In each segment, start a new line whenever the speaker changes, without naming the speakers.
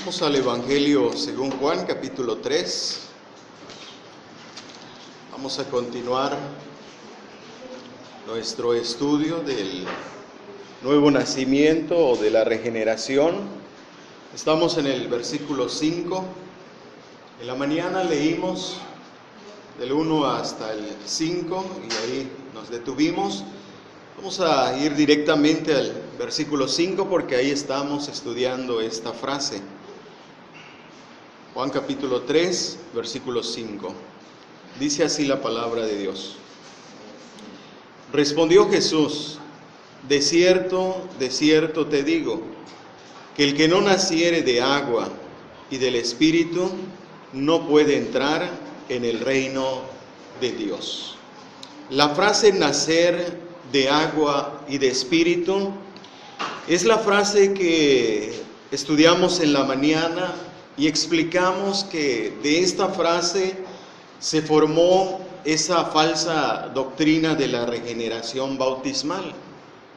Vamos al Evangelio según Juan, capítulo 3. Vamos a continuar nuestro estudio del nuevo nacimiento o de la regeneración. Estamos en el versículo 5. En la mañana leímos del 1 hasta el 5 y ahí nos detuvimos. Vamos a ir directamente al versículo 5 porque ahí estamos estudiando esta frase. Juan capítulo 3, versículo 5. Dice así la palabra de Dios. Respondió Jesús: de cierto te digo, que el que no naciere de agua y del Espíritu no puede entrar en el reino de Dios. La frase nacer de agua y de Espíritu es la frase que estudiamos en la mañana y explicamos que de esta frase se formó esa falsa doctrina de la regeneración bautismal.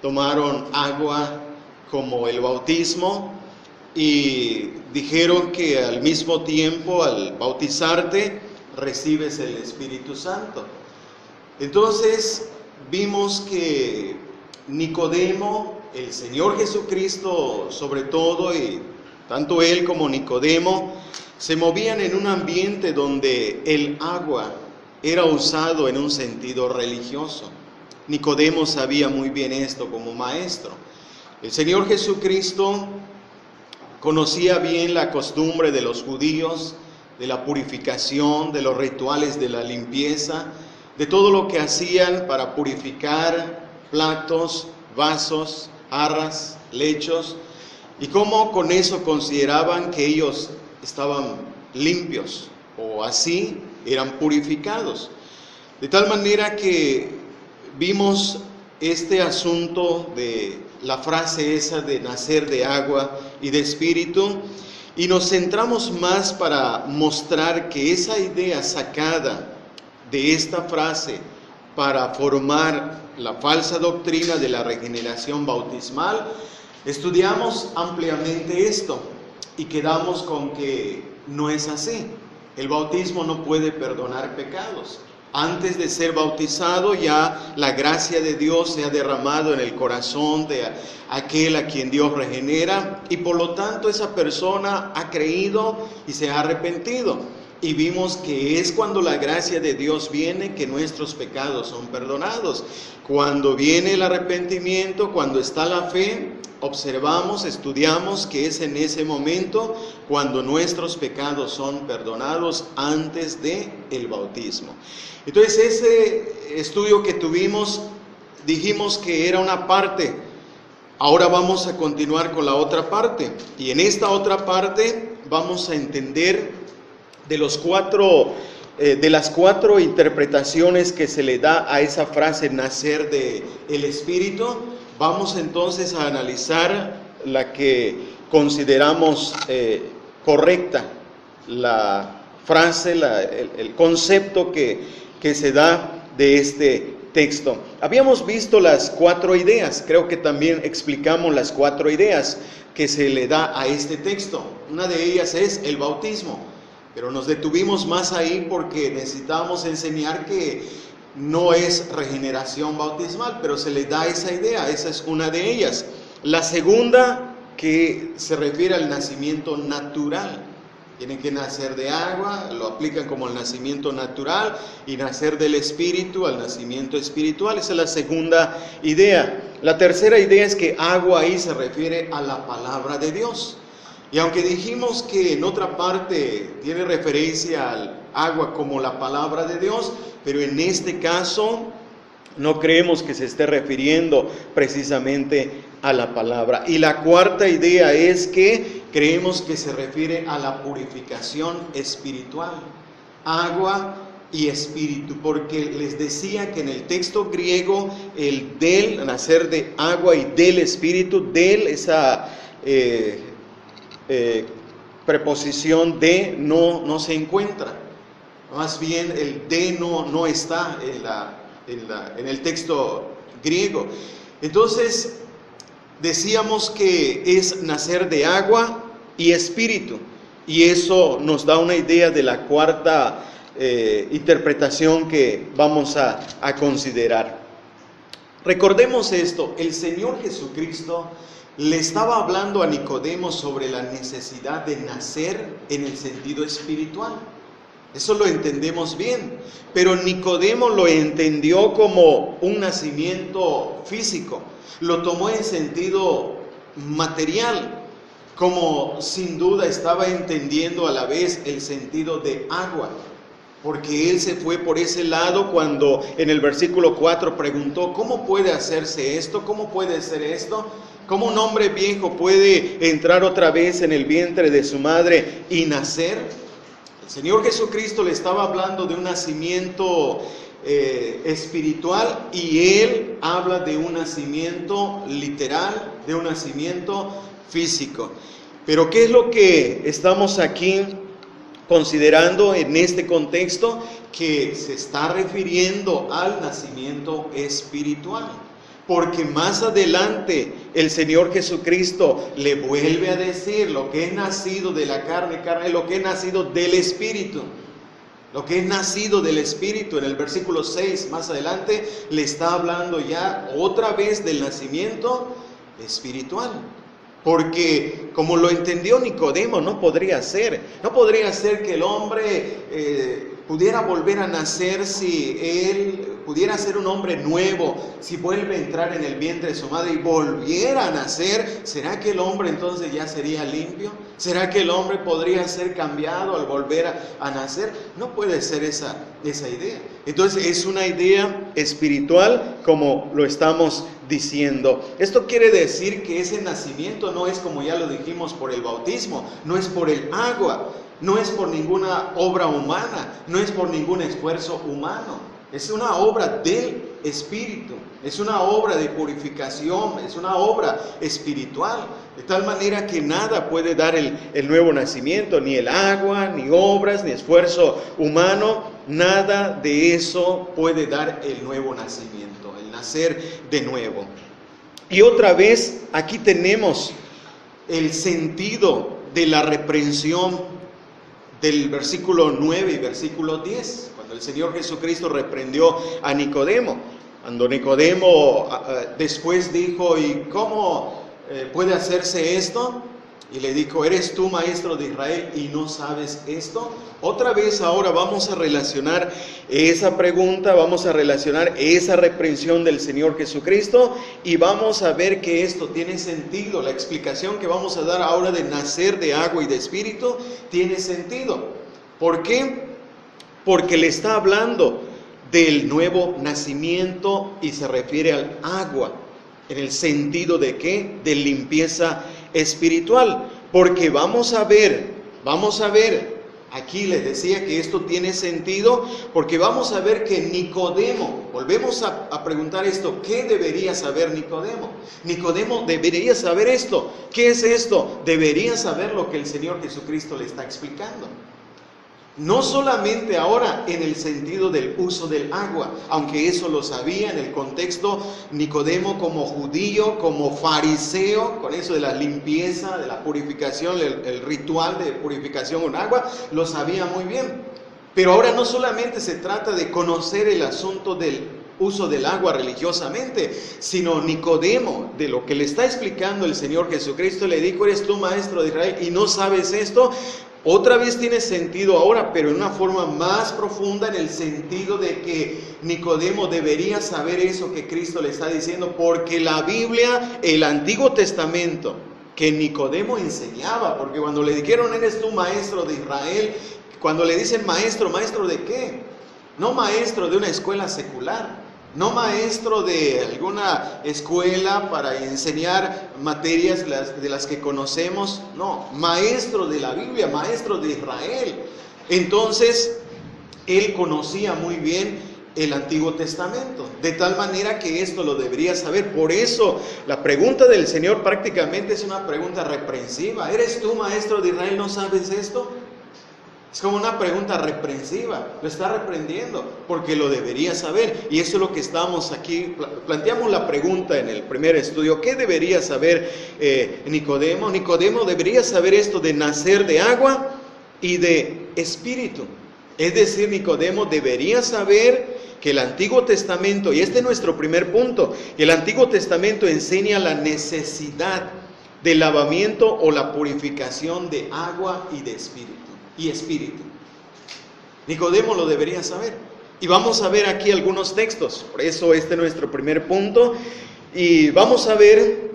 Tomaron agua como el bautismo y dijeron que al mismo tiempo, al bautizarte, recibes el Espíritu Santo. Entonces vimos que Nicodemo, el Señor Jesucristo sobre todo, y tanto él como Nicodemo, se movían en un ambiente donde el agua era usado en un sentido religioso. Nicodemo sabía muy bien esto como maestro. El Señor Jesucristo conocía bien la costumbre de los judíos, de la purificación, de los rituales de la limpieza, de todo lo que hacían para purificar platos, vasos, jarras, lechos, y cómo con eso consideraban que ellos estaban limpios o así eran purificados. De tal manera que vimos este asunto de la frase esa de nacer de agua y de espíritu, y nos centramos más para mostrar que esa idea sacada de esta frase para formar la falsa doctrina de la regeneración bautismal, estudiamos ampliamente esto y quedamos con que no es así. El bautismo no puede perdonar pecados. Antes de ser bautizado ya la gracia de Dios se ha derramado en el corazón de aquel a quien Dios regenera y por lo tanto esa persona ha creído y se ha arrepentido. Y vimos que es cuando la gracia de Dios viene que nuestros pecados son perdonados. Cuando viene el arrepentimiento, cuando está la fe, observamos, estudiamos que es en ese momento cuando nuestros pecados son perdonados antes de el bautismo. Entonces ese estudio que tuvimos, dijimos que era una parte. Ahora vamos a continuar con la otra parte. Y en esta otra parte vamos a entender de las cuatro interpretaciones que se le da a esa frase nacer de el Espíritu. Vamos entonces a analizar la que consideramos correcta, la frase, el concepto que se da de este texto. Habíamos visto las cuatro ideas, creo que también explicamos las cuatro ideas que se le da a este texto. Una de ellas es el bautismo, pero nos detuvimos más ahí porque necesitábamos enseñar que no es regeneración bautismal, pero se le da esa idea, esa es una de ellas. La segunda, que se refiere al nacimiento natural. Tienen que nacer de agua, lo aplican como el nacimiento natural, y nacer del Espíritu al nacimiento espiritual. Esa es la segunda idea. La tercera idea es que agua ahí se refiere a la palabra de Dios. Y aunque dijimos que en otra parte tiene referencia al agua como la palabra de Dios, pero en este caso no creemos que se esté refiriendo precisamente a la palabra. Y la cuarta idea es que creemos que se refiere a la purificación espiritual, agua y espíritu, porque les decía que en el texto griego el del, nacer de agua y del espíritu, del, esa preposición de no se encuentra. Más bien el de no está en el texto griego. Entonces decíamos que es nacer de agua y espíritu. Y eso nos da una idea de la cuarta interpretación que vamos a considerar. Recordemos esto, el Señor Jesucristo le estaba hablando a Nicodemo sobre la necesidad de nacer en el sentido espiritual. Eso lo entendemos bien, pero Nicodemo lo entendió como un nacimiento físico, lo tomó en sentido material, como sin duda estaba entendiendo a la vez el sentido de agua, porque él se fue por ese lado cuando en el versículo 4 preguntó, ¿cómo puede hacerse esto? ¿Cómo puede ser esto? ¿Cómo un hombre viejo puede entrar otra vez en el vientre de su madre y nacer? El Señor Jesucristo le estaba hablando de un nacimiento espiritual y Él habla de un nacimiento literal, de un nacimiento físico. Pero ¿qué es lo que estamos aquí considerando en este contexto? Que se está refiriendo al nacimiento espiritual. Porque más adelante el Señor Jesucristo le vuelve a decir lo que es nacido de la carne, lo que es nacido del Espíritu. Lo que es nacido del Espíritu, en el versículo 6 más adelante, le está hablando ya otra vez del nacimiento espiritual. Porque como lo entendió Nicodemo, no podría ser que el hombre pudiera volver a nacer si él pudiera ser un hombre nuevo, si vuelve a entrar en el vientre de su madre y volviera a nacer. ¿Será que el hombre entonces ya sería limpio? ¿Será que el hombre podría ser cambiado al volver a nacer? No puede ser esa idea. Entonces es una idea espiritual, como lo estamos diciendo. Esto quiere decir que ese nacimiento no es, como ya lo dijimos, por el bautismo, no es por el agua, no es por ninguna obra humana, no es por ningún esfuerzo humano. Es una obra del Espíritu, es una obra de purificación, es una obra espiritual, de tal manera que nada puede dar el nuevo nacimiento, ni el agua, ni obras, ni esfuerzo humano, nada de eso puede dar el nuevo nacimiento, el nacer de nuevo. Y otra vez aquí tenemos el sentido de la reprensión del versículo 9 y versículo 10. El Señor Jesucristo reprendió a Nicodemo. Cuando Nicodemo después dijo, ¿y cómo puede hacerse esto? Y le dijo, ¿eres tú maestro de Israel y no sabes esto? Otra vez ahora vamos a relacionar esa pregunta, vamos a relacionar esa reprensión del Señor Jesucristo y vamos a ver que esto tiene sentido. La explicación que vamos a dar ahora de nacer de agua y de espíritu tiene sentido. ¿Por qué? Porque le está hablando del nuevo nacimiento y se refiere al agua, en el sentido de ¿qué? De limpieza espiritual. Porque vamos a ver, aquí les decía que esto tiene sentido, porque vamos a ver que Nicodemo, volvemos a preguntar esto, ¿qué debería saber Nicodemo? Nicodemo debería saber esto. ¿Qué es esto? Debería saber lo que el Señor Jesucristo le está explicando. No solamente ahora en el sentido del uso del agua, aunque eso lo sabía en el contexto Nicodemo como judío, como fariseo, con eso de la limpieza, de la purificación, el ritual de purificación con agua, lo sabía muy bien. Pero ahora no solamente se trata de conocer el asunto del uso del agua religiosamente, sino Nicodemo, de lo que le está explicando el Señor Jesucristo, le dijo, ¿eres tú maestro de Israel y no sabes esto? Otra vez tiene sentido ahora, pero en una forma más profunda, en el sentido de que Nicodemo debería saber eso que Cristo le está diciendo, porque la Biblia, el Antiguo Testamento, que Nicodemo enseñaba, porque cuando le dijeron, ¿eres tú maestro de Israel? Cuando le dicen maestro, ¿maestro de qué? No maestro de una escuela secular, no maestro de alguna escuela para enseñar materias de las que conocemos, no, maestro de la Biblia, maestro de Israel. Entonces, él conocía muy bien el Antiguo Testamento, de tal manera que esto lo debería saber. Por eso, la pregunta del Señor prácticamente es una pregunta reprensiva. ¿Eres tú maestro de Israel, no sabes esto? Es como una pregunta reprensiva, lo está reprendiendo porque lo debería saber. Y eso es lo que estamos aquí, planteamos la pregunta en el primer estudio: ¿qué debería saber Nicodemo? Nicodemo debería saber esto de nacer de agua y de espíritu. Es decir, Nicodemo debería saber que el Antiguo Testamento, y este es nuestro primer punto, que el Antiguo Testamento enseña la necesidad del lavamiento o la purificación de agua y de espíritu. Nicodemo lo debería saber. Y vamos a ver aquí algunos textos. Por eso este es nuestro primer punto. Y vamos a ver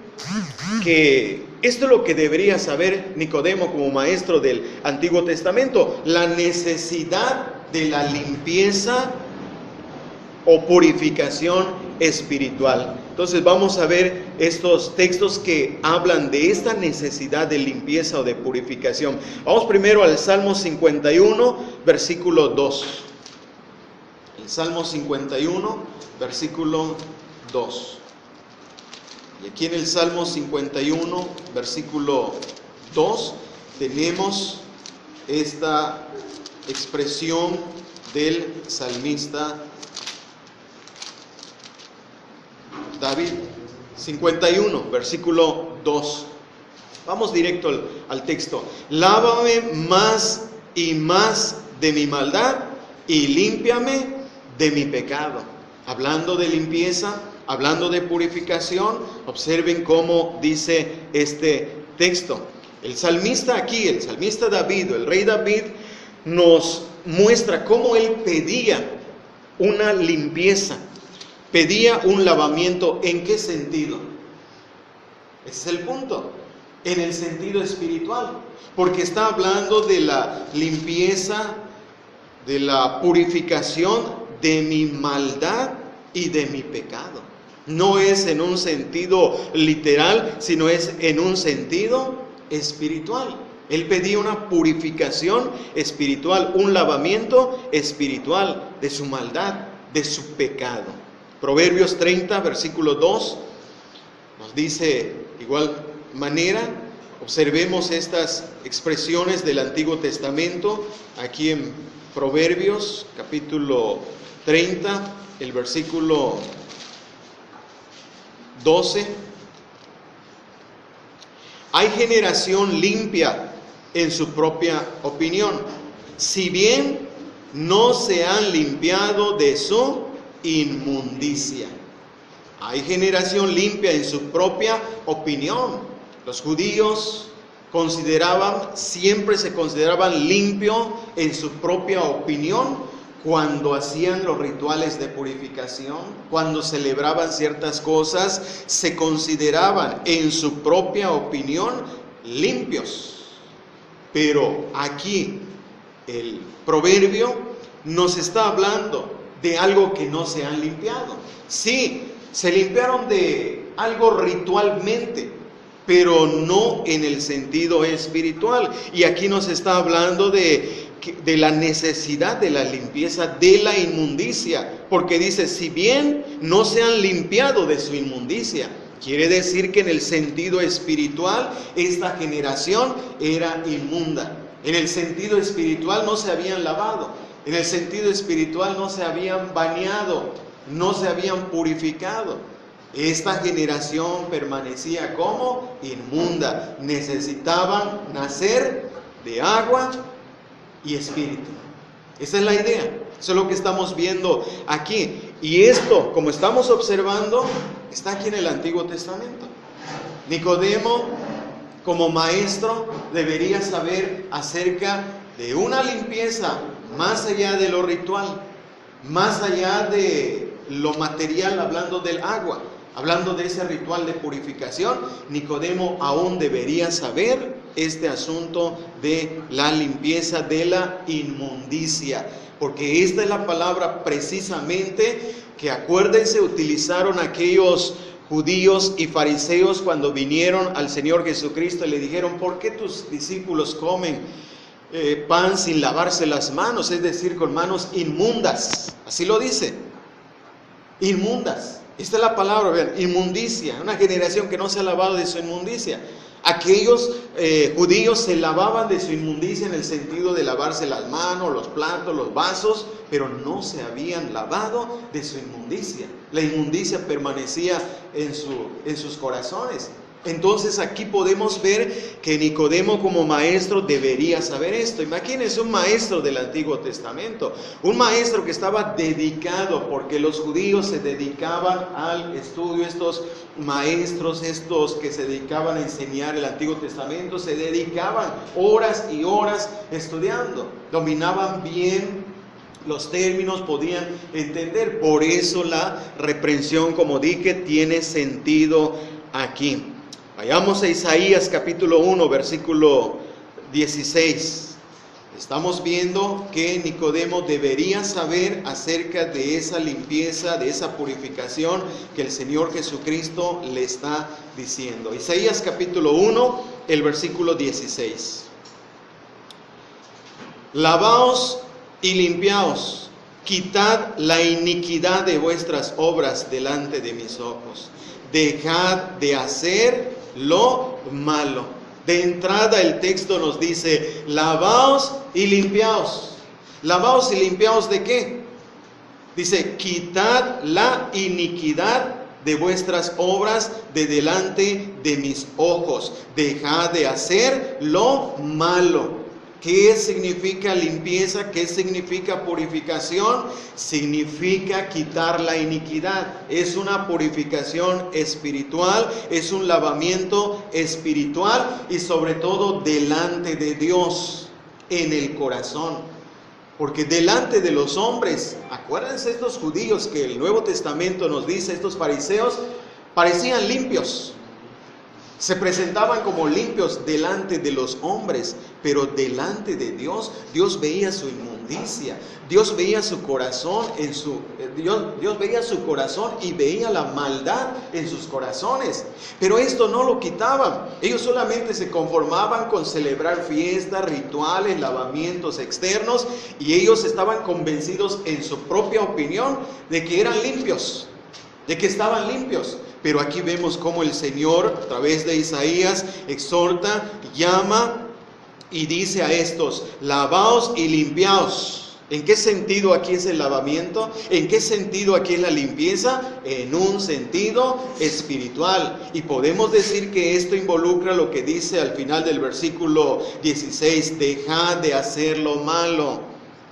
que esto es lo que debería saber Nicodemo como maestro del Antiguo Testamento: la necesidad de la limpieza o purificación espiritual. Entonces vamos a ver estos textos que hablan de esta necesidad de limpieza o de purificación. Vamos primero al Salmo 51, versículo 2. El Salmo 51, versículo 2. Y aquí en el Salmo 51, versículo 2, tenemos esta expresión del salmista David. 51, versículo 2. Vamos directo al texto. Lávame más y más de mi maldad y límpiame de mi pecado. Hablando de limpieza, hablando de purificación, observen cómo dice este texto. El salmista aquí, el salmista David, o el rey David, nos muestra cómo él pedía una limpieza, pedía un lavamiento. ¿En qué sentido? Ese es el punto. En el sentido espiritual, porque está hablando de la limpieza, de la purificación de mi maldad y de mi pecado. No es en un sentido literal, sino es en un sentido espiritual. Él pedía una purificación espiritual, un lavamiento espiritual de su maldad, de su pecado. Proverbios 30, versículo 2, nos dice igual manera. Observemos estas expresiones del Antiguo Testamento aquí en Proverbios capítulo 30, el versículo 12. Hay generación limpia en su propia opinión, si bien no se han limpiado de su inmundicia. Hay generación limpia en su propia opinión. Los judíos siempre se consideraban limpios en su propia opinión cuando hacían los rituales de purificación, cuando celebraban ciertas cosas, se consideraban en su propia opinión limpios. Pero aquí el proverbio nos está hablando de algo que no se han limpiado. Sí, se limpiaron de algo ritualmente, pero no en el sentido espiritual. Y aquí nos está hablando de la necesidad de la limpieza de la inmundicia, porque dice, si bien no se han limpiado de su inmundicia, quiere decir que en el sentido espiritual esta generación era inmunda. En el sentido espiritual no se habían lavado, en el sentido espiritual no se habían bañado, no se habían purificado. Esta generación permanecía como inmunda. Necesitaban nacer de agua y espíritu. Esa es la idea. Eso es lo que estamos viendo aquí. Y esto, como estamos observando, está aquí en el Antiguo Testamento. Nicodemo, como maestro, debería saber acerca de una limpieza más allá de lo ritual, más allá de lo material, hablando del agua, hablando de ese ritual de purificación. Nicodemo aún debería saber este asunto de la limpieza de la inmundicia, porque esta es la palabra precisamente que, acuérdense, utilizaron aquellos judíos y fariseos cuando vinieron al Señor Jesucristo y le dijeron, ¿por qué tus discípulos comen pan sin lavarse las manos? Es decir, con manos inmundas. Así lo dice, inmundas. Esta es la palabra, vean, inmundicia, una generación que no se ha lavado de su inmundicia. Aquellos judíos se lavaban de su inmundicia en el sentido de lavarse las manos, los platos, los vasos, pero no se habían lavado de su inmundicia. La inmundicia permanecía en sus corazones. Entonces aquí podemos ver que Nicodemo como maestro debería saber esto. Imagínense un maestro del Antiguo Testamento, un maestro que estaba dedicado, porque los judíos se dedicaban al estudio, estos maestros, estos que se dedicaban a enseñar el Antiguo Testamento, se dedicaban horas y horas estudiando, dominaban bien los términos, podían entender. Por eso la reprensión, como dije, tiene sentido aquí. Vayamos a Isaías capítulo 1, versículo 16. Estamos viendo que Nicodemo debería saber acerca de esa limpieza, de esa purificación que el Señor Jesucristo le está diciendo. Isaías capítulo 1, el versículo 16. Lavaos y limpiaos, quitad la iniquidad de vuestras obras delante de mis ojos. Dejad de hacer lo malo. De entrada el texto nos dice, lavaos y limpiaos. ¿Lavaos y limpiaos de qué? Dice, quitad la iniquidad de vuestras obras de delante de mis ojos. Dejad de hacer lo malo. ¿Qué significa limpieza? ¿Qué significa purificación? Significa quitar la iniquidad. Es una purificación espiritual, es un lavamiento espiritual y sobre todo delante de Dios, en el corazón. Porque delante de los hombres, acuérdense estos judíos que el Nuevo Testamento nos dice, estos fariseos, parecían limpios. Se presentaban como limpios delante de los hombres, pero delante de Dios, Dios veía su inmundicia, Dios veía su corazón, Dios veía su corazón y veía la maldad en sus corazones. Pero esto no lo quitaban, ellos solamente se conformaban con celebrar fiestas, rituales, lavamientos externos, y ellos estaban convencidos en su propia opinión de que eran limpios, de que estaban limpios. Pero aquí vemos cómo el Señor, a través de Isaías, exhorta, llama y dice a estos, lavaos y limpiaos. ¿En qué sentido aquí es el lavamiento? ¿En qué sentido aquí es la limpieza? En un sentido espiritual. Y podemos decir que esto involucra lo que dice al final del versículo 16, dejad de hacer lo malo.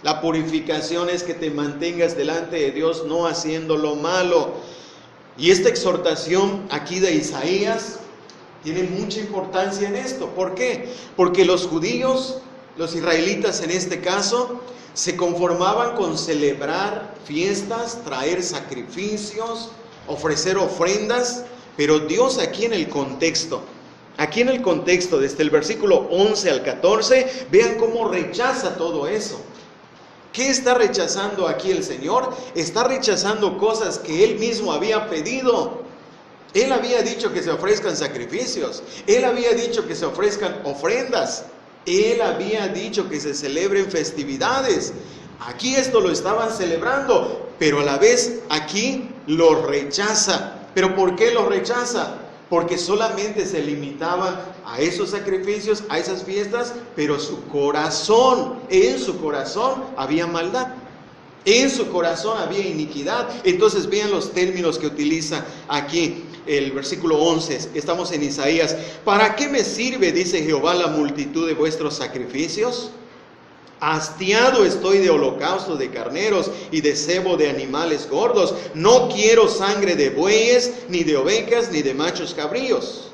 La purificación es que te mantengas delante de Dios no haciendo lo malo. Y esta exhortación aquí de Isaías tiene mucha importancia en esto. ¿Por qué? Porque los judíos, los israelitas en este caso, se conformaban con celebrar fiestas, traer sacrificios, ofrecer ofrendas, pero Dios aquí en el contexto, desde el versículo 11 al 14, vean cómo rechaza todo eso. ¿Qué está rechazando aquí el Señor? Está rechazando cosas que Él mismo había pedido. Él había dicho que se ofrezcan sacrificios. Él había dicho que se ofrezcan ofrendas. Él había dicho que se celebren festividades. Aquí esto lo estaban celebrando, pero a la vez aquí lo rechaza. ¿Pero por qué lo rechaza? Porque solamente se limitaban a esos sacrificios, a esas fiestas, pero en su corazón había maldad, en su corazón había iniquidad. Entonces vean los términos que utiliza aquí el versículo 11, estamos en Isaías. ¿Para qué me sirve, dice Jehová, la multitud de vuestros sacrificios? Hastiado estoy de holocausto de carneros y de cebo de animales gordos. No quiero sangre de bueyes, ni de ovejas, ni de machos cabríos.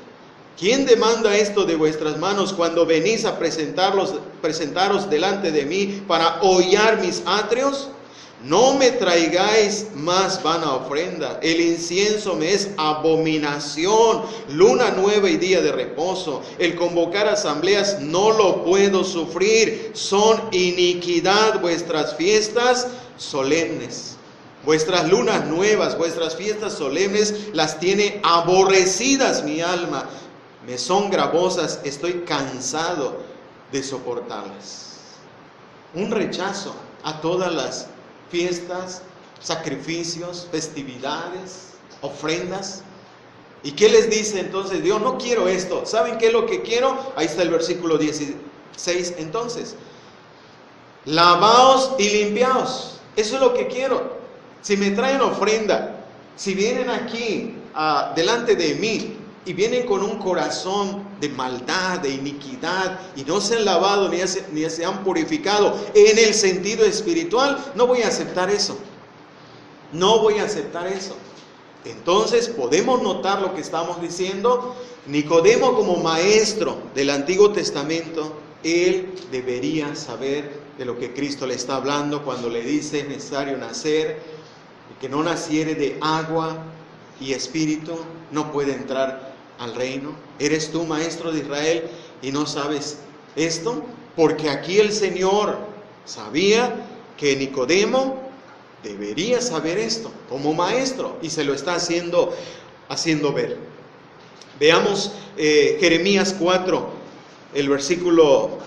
¿Quién demanda esto de vuestras manos cuando venís a presentaros delante de mí para hollar mis atrios? No me traigáis más vana ofrenda. El incienso me es abominación. Luna nueva y día de reposo. El convocar asambleas no lo puedo sufrir. Son iniquidad vuestras fiestas solemnes. Vuestras lunas nuevas, vuestras fiestas solemnes las tiene aborrecidas mi alma. Me son gravosas, estoy cansado de soportarlas. Un rechazo a todas las fiestas, sacrificios, festividades, ofrendas. ¿Y qué les dice entonces Dios? No quiero esto. ¿Saben qué es lo que quiero? Ahí está el versículo 16 entonces. Lavaos y limpiaos. Eso es lo que quiero. Si me traen ofrenda, si vienen aquí delante de mí y vienen con un corazón de maldad, de iniquidad, y no se han lavado ni se han purificado en el sentido espiritual, no voy a aceptar eso. No voy a aceptar eso. Entonces podemos notar lo que estamos diciendo. Nicodemo, como maestro del Antiguo Testamento, él debería saber de lo que Cristo le está hablando cuando le dice es necesario nacer, y que no naciere de agua y espíritu no puede entrar al reino. ¿Eres tú maestro de Israel y no sabes esto? Porque aquí el Señor sabía que Nicodemo debería saber esto como maestro y se lo está haciendo ver. Veamos Jeremías 4, el versículo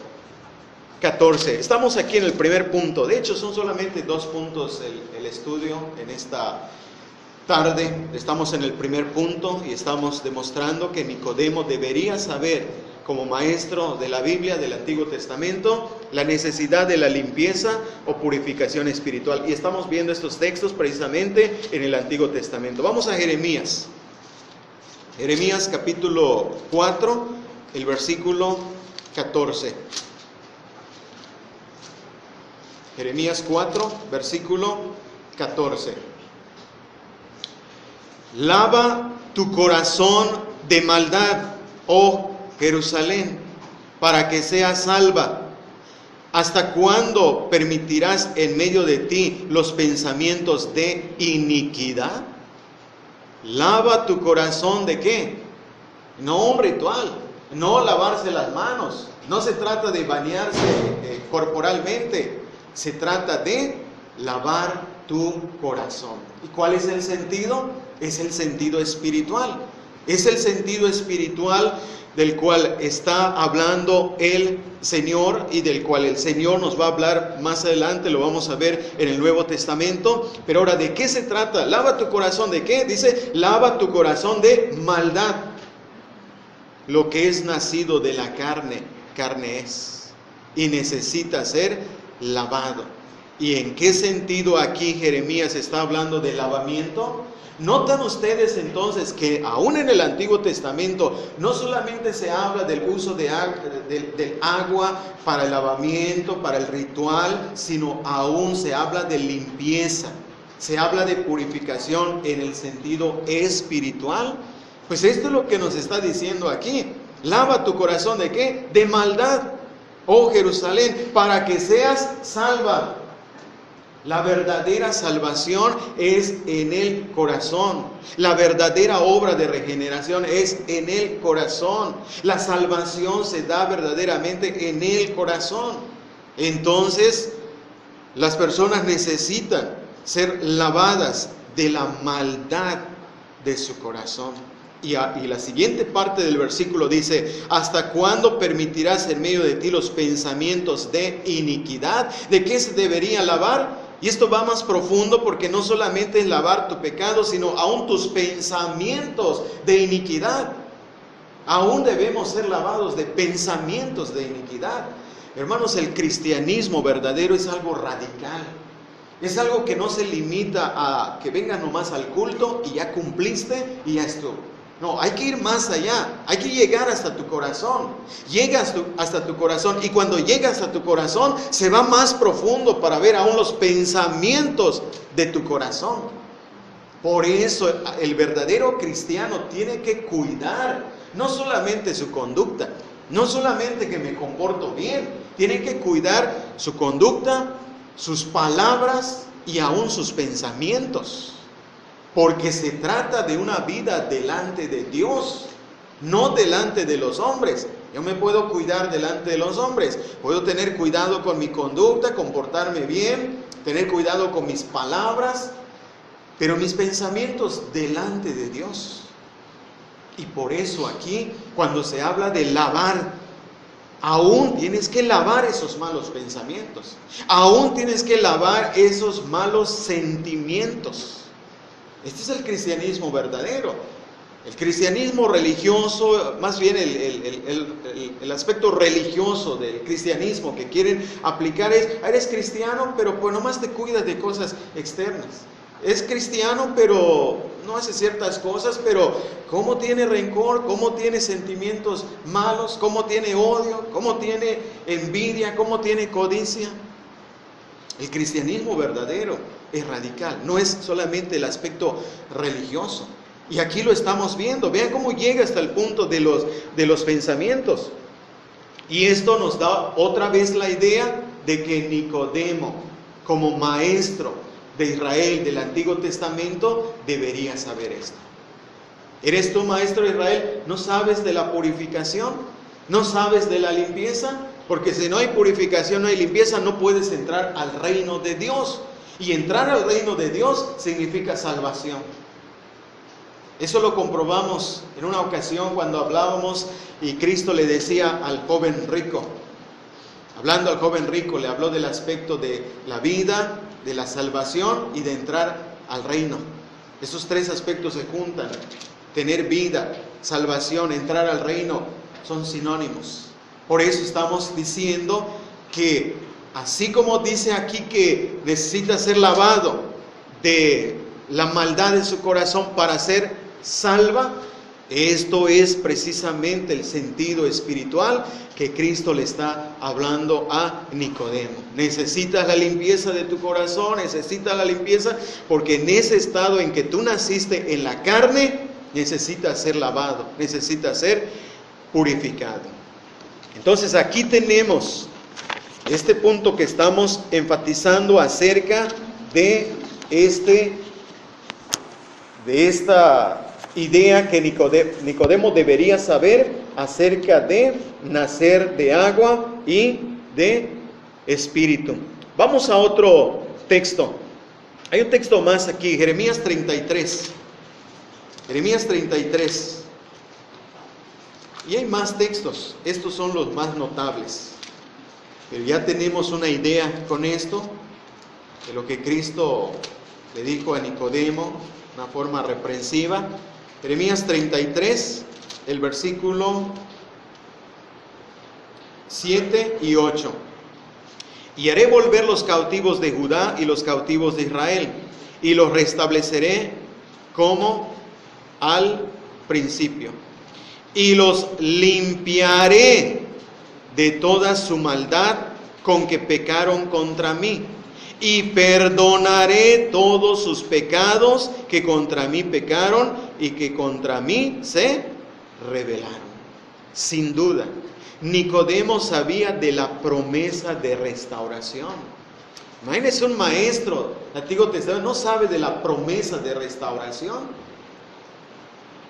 14. Estamos aquí en el primer punto. De hecho, son solamente 2 puntos el estudio en esta tarde. Estamos en el primer punto y estamos demostrando que Nicodemo debería saber, como maestro de la Biblia, del Antiguo Testamento, la necesidad de la limpieza o purificación espiritual. Y estamos viendo estos textos precisamente en el Antiguo Testamento. Vamos a Jeremías. Jeremías capítulo 4, el versículo 14. Jeremías 4, versículo 14. Lava tu corazón de maldad, oh Jerusalén, para que seas salva. ¿Hasta cuándo permitirás en medio de ti los pensamientos de iniquidad? Lava tu corazón ¿de qué? No un ritual, no lavarse las manos. No se trata de bañarse corporalmente, se trata de lavar tu corazón. ¿Y cuál es el sentido? Es el sentido espiritual. Es el sentido espiritual del cual está hablando el Señor y del cual el Señor nos va a hablar más adelante, lo vamos a ver en el Nuevo Testamento. Pero ahora, ¿de qué se trata? Lava tu corazón, ¿de qué? Dice, lava tu corazón de maldad. Lo que es nacido de la carne, carne es, y necesita ser lavado. ¿Y en qué sentido aquí Jeremías está hablando de lavamiento? ¿Notan ustedes entonces que aún en el Antiguo Testamento no solamente se habla del uso del agua para el lavamiento, para el ritual, sino aún se habla de limpieza, se habla de purificación en el sentido espiritual? Pues esto es lo que nos está diciendo aquí. Lava tu corazón ¿de qué? De maldad, oh Jerusalén, para que seas salva. La verdadera salvación es en el corazón. La verdadera obra de regeneración es en el corazón. La salvación se da verdaderamente en el corazón. Entonces, las personas necesitan ser lavadas de la maldad de su corazón. Y la siguiente parte del versículo dice, ¿hasta cuándo permitirás en medio de ti los pensamientos de iniquidad? ¿De qué se debería lavar? Y esto va más profundo porque no solamente es lavar tu pecado, sino aún tus pensamientos de iniquidad. Aún debemos ser lavados de pensamientos de iniquidad. Hermanos, el cristianismo verdadero es algo radical. Es algo que no se limita a que vengas nomás al culto y ya cumpliste y ya estuvo. No, hay que ir más allá, hay que llegar hasta tu corazón. Llegas hasta tu corazón y cuando llegas a tu corazón se va más profundo para ver aún los pensamientos de tu corazón. Por eso el verdadero cristiano tiene que cuidar no solamente su conducta, no solamente que me comporto bien, tiene que cuidar su conducta, sus palabras y aún sus pensamientos. Porque se trata de una vida delante de Dios, no delante de los hombres. Yo me puedo cuidar delante de los hombres, puedo tener cuidado con mi conducta, comportarme bien, tener cuidado con mis palabras, pero mis pensamientos delante de Dios. Y por eso aquí, cuando se habla de lavar, aún tienes que lavar esos malos pensamientos, aún tienes que lavar esos malos sentimientos. Este es el cristianismo verdadero. El cristianismo religioso, más bien el aspecto religioso del cristianismo que quieren aplicar es, eres cristiano, pero pues nomás te cuidas de cosas externas. Es cristiano, pero no hace ciertas cosas, pero ¿cómo tiene rencor? ¿Cómo tiene sentimientos malos? ¿Cómo tiene odio? ¿Cómo tiene envidia? ¿Cómo tiene codicia? El cristianismo verdadero es radical, no es solamente el aspecto religioso. Y aquí lo estamos viendo. Vean cómo llega hasta el punto de los pensamientos. Y esto nos da otra vez la idea de que Nicodemo, como maestro de Israel del Antiguo Testamento, debería saber esto. ¿Eres tú maestro de Israel? ¿No sabes de la purificación? ¿No sabes de la limpieza? Porque si no hay purificación, no hay limpieza, no puedes entrar al reino de Dios. Y entrar al reino de Dios significa salvación. Eso lo comprobamos en una ocasión cuando hablábamos y Cristo le decía al joven rico, hablando al joven rico, le habló del aspecto de la vida, de la salvación y de entrar al reino. Esos tres aspectos se juntan. Tener vida, salvación, entrar al reino son sinónimos. Por eso estamos diciendo que así como dice aquí que necesita ser lavado de la maldad de su corazón para ser salva, esto es precisamente el sentido espiritual que Cristo le está hablando a Nicodemo. Necesitas la limpieza de tu corazón, necesitas la limpieza porque en ese estado en que tú naciste en la carne, necesitas ser lavado, necesitas ser purificado. Entonces aquí tenemos este punto que estamos enfatizando acerca de esta idea que Nicodemo debería saber acerca de nacer de agua y de espíritu. Vamos a otro texto. Hay un texto más aquí, Jeremías 33. Jeremías 33. Y hay más textos, estos son los más notables. Pero ya tenemos una idea con esto de lo que Cristo le dijo a Nicodemo, una forma reprensiva. Jeremías 33, el versículo 7 y 8. Y haré volver los cautivos de Judá y los cautivos de Israel, y los restableceré como al principio. Y los limpiaré de toda su maldad con que pecaron contra mí. Y perdonaré todos sus pecados que contra mí pecaron y que contra mí se rebelaron. Sin duda, Nicodemo sabía de la promesa de restauración. Imagínense un maestro del Antiguo Testamento, no sabe de la promesa de restauración.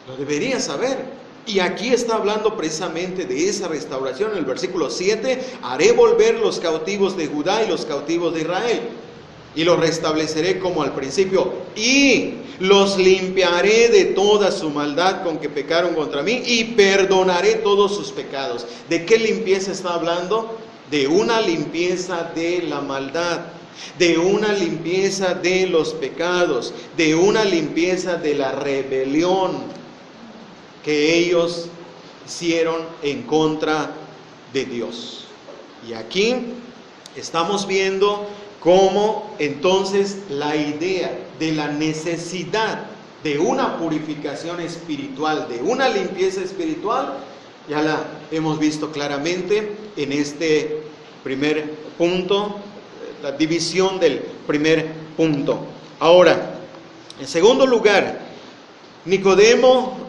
Lo debería saber. Y aquí está hablando precisamente de esa restauración. En el versículo 7, haré volver los cautivos de Judá y los cautivos de Israel, y los restableceré como al principio, y los limpiaré de toda su maldad con que pecaron contra mí, y perdonaré todos sus pecados. ¿De qué limpieza está hablando? De una limpieza de la maldad, de una limpieza de los pecados, de una limpieza de la rebelión que ellos hicieron en contra de Dios. Y aquí estamos viendo cómo entonces la idea de la necesidad de una purificación espiritual, de una limpieza espiritual, ya la hemos visto claramente en este primer punto, la división del primer punto. Ahora, en segundo lugar, Nicodemo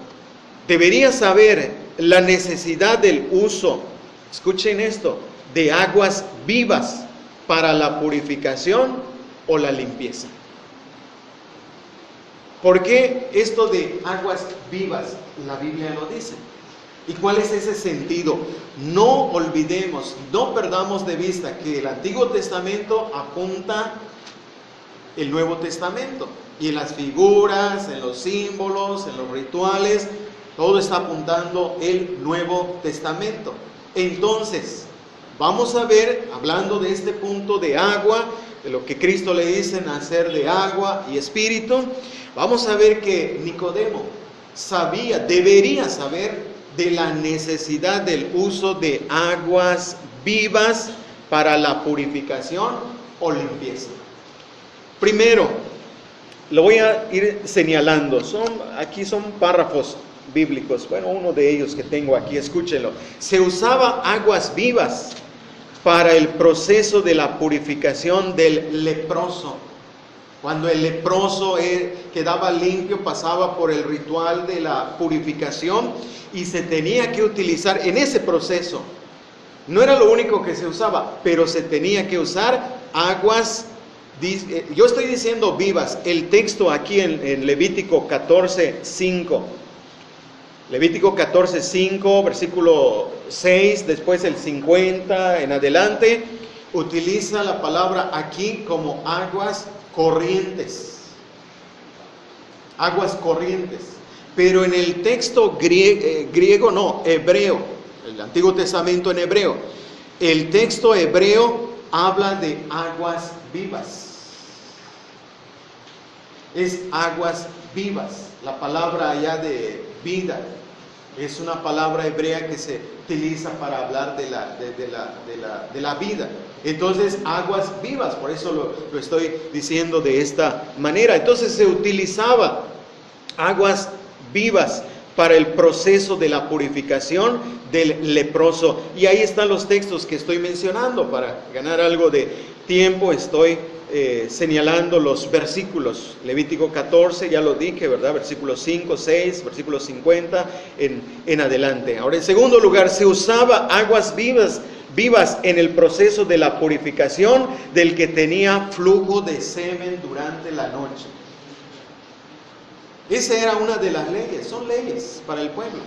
debería saber la necesidad del uso, escuchen esto, de aguas vivas para la purificación o la limpieza. ¿Por qué esto de aguas vivas? La Biblia lo dice. ¿Y cuál es ese sentido? No olvidemos, no perdamos de vista que el Antiguo Testamento apunta el Nuevo Testamento. Y en las figuras, en los símbolos, en los rituales, todo está apuntando el Nuevo Testamento. Entonces, vamos a ver, hablando de este punto de agua, de lo que Cristo le dice, nacer de agua y espíritu, vamos a ver que Nicodemo debería saber de la necesidad del uso de aguas vivas para la purificación o limpieza. Primero, lo voy a ir señalando. Aquí son párrafos bíblicos. Bueno, uno de ellos que tengo aquí, escúchenlo. Se usaba aguas vivas para el proceso de la purificación del leproso. Cuando el leproso quedaba limpio, pasaba por el ritual de la purificación y se tenía que utilizar en ese proceso. No era lo único que se usaba, pero se tenía que usar aguas. Yo estoy diciendo vivas. El texto aquí en Levítico 14:5. Levítico 14:5, versículo 6, después el 50 en adelante, utiliza la palabra aquí como aguas corrientes. Aguas corrientes. Pero en el texto hebreo, el Antiguo Testamento en hebreo, el texto hebreo habla de aguas vivas. Es aguas vivas. La palabra allá de vida es una palabra hebrea que se utiliza para hablar de la vida. Entonces, aguas vivas, por eso lo estoy diciendo de esta manera. Entonces se utilizaba aguas vivas para el proceso de la purificación del leproso. Y ahí están los textos que estoy mencionando. Para ganar algo de tiempo estoy señalando los versículos. Levítico 14, ya lo dije, ¿verdad? Versículos 5, 6, versículos 50 en adelante. Ahora, en segundo lugar, se usaba aguas vivas en el proceso de la purificación del que tenía flujo de semen durante la noche. Esa era una de las leyes, son leyes para el pueblo.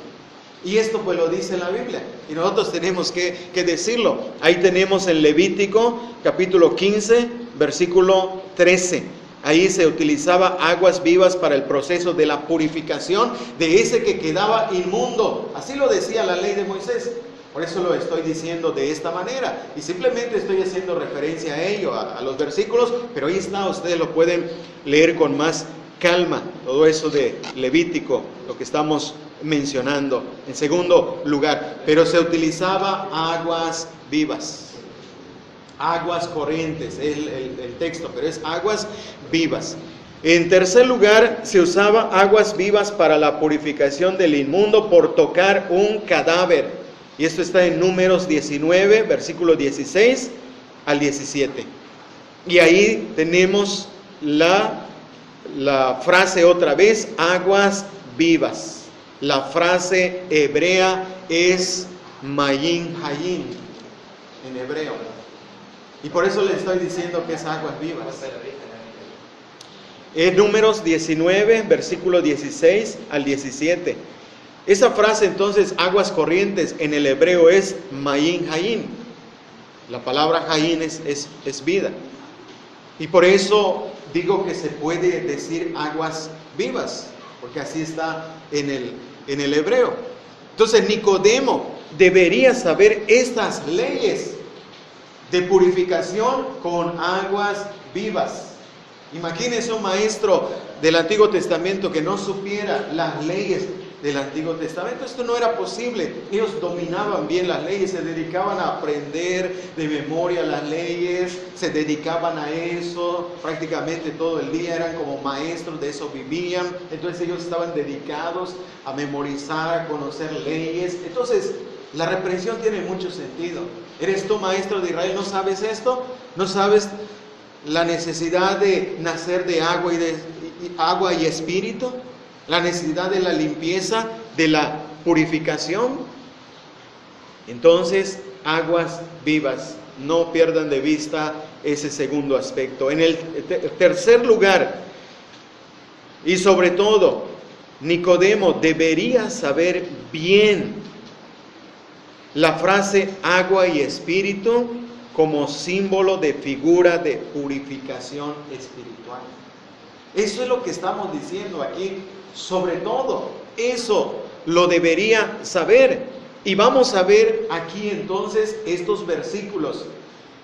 Y esto pues lo dice la Biblia, y nosotros tenemos que decirlo. Ahí tenemos en Levítico capítulo 15, versículo 13. Ahí se utilizaba aguas vivas para el proceso de la purificación de ese que quedaba inmundo. Así lo decía la ley de Moisés. Por eso lo estoy diciendo de esta manera. Y simplemente estoy haciendo referencia a ello, a los versículos. Pero ahí está, ustedes lo pueden leer con más calma. Todo eso de Levítico, lo que estamos mencionando. En segundo lugar, pero se utilizaba aguas vivas. Aguas corrientes, es el texto, pero es aguas vivas. En tercer lugar, se usaba aguas vivas para la purificación del inmundo por tocar un cadáver. Y esto está en Números 19, versículo 16 al 17. Y ahí tenemos la frase otra vez, aguas vivas. La frase hebrea es Mayin Hayin, en hebreo. Y por eso le estoy diciendo que es aguas vivas. En Números 19, versículo 16 al 17. Esa frase entonces, aguas corrientes, en el hebreo es Mayin Hayin. La palabra Hayin es vida. Y por eso digo que se puede decir aguas vivas, porque así está en el hebreo. Entonces Nicodemo debería saber estas leyes de purificación con aguas vivas. Imagínense un maestro del Antiguo Testamento que no supiera las leyes del Antiguo Testamento. Esto no era posible. Ellos dominaban bien las leyes, se dedicaban a aprender de memoria las leyes, se dedicaban a eso prácticamente todo el día, eran como maestros, de eso vivían. Entonces ellos estaban dedicados a memorizar, a conocer leyes. Entonces la reprensión tiene mucho sentido. ¿Eres tú maestro de Israel? ¿No sabes esto? ¿No sabes la necesidad de nacer de agua y espíritu? La necesidad de la limpieza, de la purificación. Entonces, aguas vivas. No pierdan de vista ese segundo aspecto. En el tercer lugar, y sobre todo, Nicodemo debería saber bien la frase agua y espíritu como símbolo de figura de purificación espiritual. Eso es lo que estamos diciendo aquí. Sobre todo, eso lo debería saber. Y vamos a ver aquí entonces estos versículos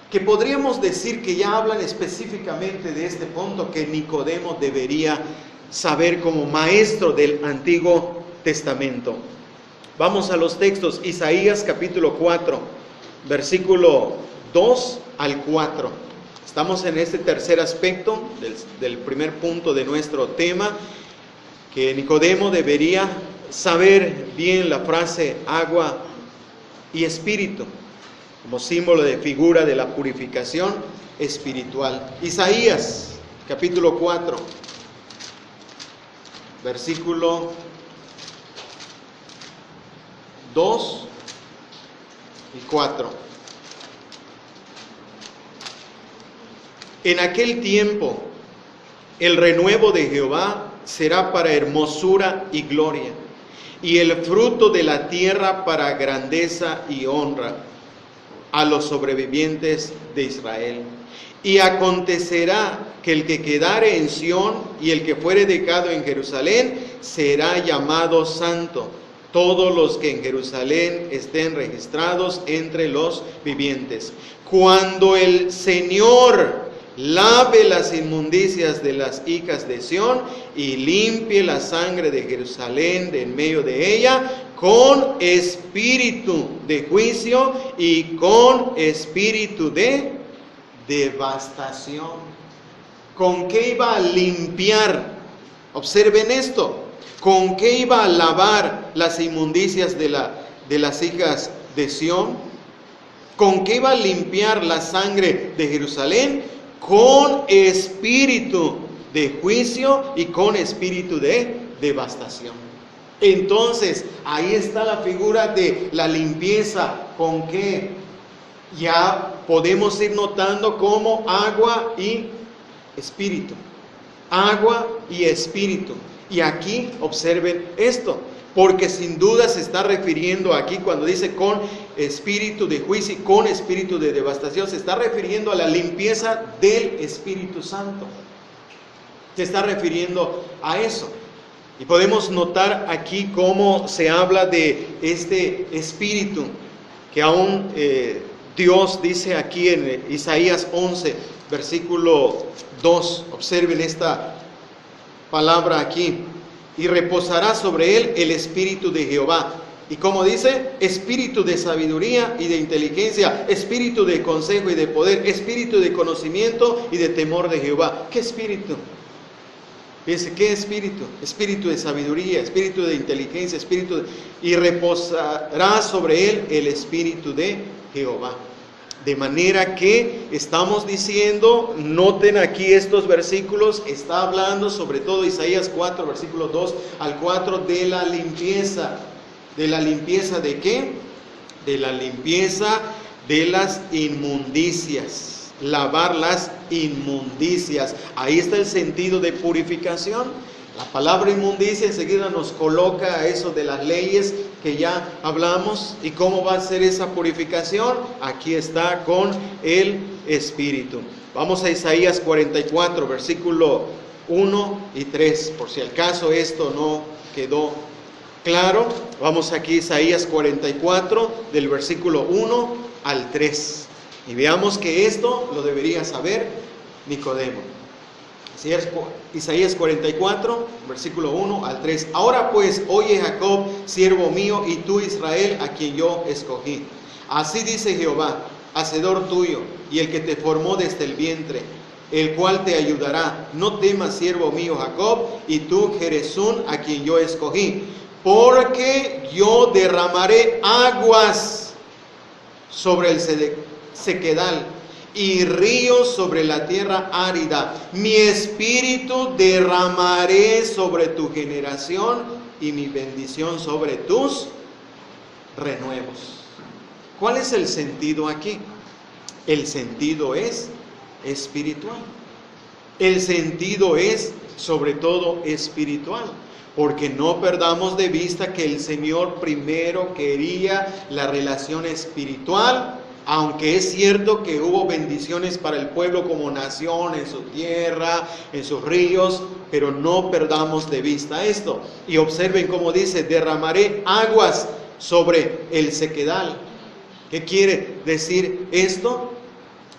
que podríamos decir que ya hablan específicamente de este punto que Nicodemo debería saber como maestro del Antiguo Testamento. Vamos a los textos. Isaías capítulo 4, versículo 2 al 4. Estamos en este tercer aspecto del primer punto de nuestro tema, que Nicodemo debería saber bien la frase agua y espíritu, como símbolo de figura de la purificación espiritual. Isaías capítulo 4, versículo 2 y 4. En aquel tiempo, el renuevo de Jehová será para hermosura y gloria, y el fruto de la tierra para grandeza y honra a los sobrevivientes de Israel. Y acontecerá que el que quedare en Sión y el que fuere dejado en Jerusalén será llamado santo, todos los que en Jerusalén estén registrados entre los vivientes. Cuando el Señor lave las inmundicias de las hijas de Sión y limpie la sangre de Jerusalén de en medio de ella, con espíritu de juicio y con espíritu de devastación. ¿Con qué iba a limpiar? Observen esto. ¿Con qué iba a lavar las inmundicias de las hijas de Sión? ¿Con qué iba a limpiar la sangre de Jerusalén? Con espíritu de juicio y con espíritu de devastación. Entonces, ahí está la figura de la limpieza. ¿Con qué? Ya podemos ir notando como agua y espíritu. Agua y espíritu. Y aquí observen esto, porque sin duda se está refiriendo aquí cuando dice con espíritu de juicio y con espíritu de devastación, se está refiriendo a la limpieza del Espíritu Santo. Se está refiriendo a eso. Y podemos notar aquí cómo se habla de este espíritu, que aún Dios dice aquí en Isaías 11, versículo 2, observen esta palabra aquí, y reposará sobre él el espíritu de Jehová. Y como dice, espíritu de sabiduría y de inteligencia, espíritu de consejo y de poder, espíritu de conocimiento y de temor de Jehová. ¿Qué espíritu? Fíjense, ¿qué espíritu? Espíritu de sabiduría, espíritu de inteligencia, y reposará sobre él el espíritu de Jehová. De manera que estamos diciendo, noten aquí estos versículos, está hablando sobre todo Isaías 4, versículos 2 al 4, de la limpieza. ¿De la limpieza de qué? De la limpieza de las inmundicias. Lavar las inmundicias. Ahí está el sentido de purificación. La palabra inmundicia enseguida nos coloca a eso de las leyes que ya hablamos. ¿Y cómo va a ser esa purificación? Aquí está con el Espíritu. Vamos a Isaías 44, versículo 1 y 3. Por si acaso esto no quedó claro, vamos aquí a Isaías 44, del versículo 1 al 3. Y veamos que esto lo debería saber Nicodemo. Isaías 44, versículo 1 al 3. Ahora pues, oye Jacob, siervo mío, y tú Israel, a quien yo escogí. Así dice Jehová, hacedor tuyo, y el que te formó desde el vientre, el cual te ayudará. No temas, siervo mío Jacob, y tú Jerezún, a quien yo escogí. Porque yo derramaré aguas sobre el sequedal y ríos sobre la tierra árida. Mi espíritu derramaré sobre tu generación y mi bendición sobre tus renuevos. ¿Cuál es el sentido aquí? El sentido es espiritual. El sentido es sobre todo espiritual. Porque no perdamos de vista que el Señor primero quería la relación espiritual. Aunque es cierto que hubo bendiciones para el pueblo como nación, en su tierra, en sus ríos, pero no perdamos de vista esto. Y observen cómo dice, derramaré aguas sobre el sequedal. ¿Qué quiere decir esto?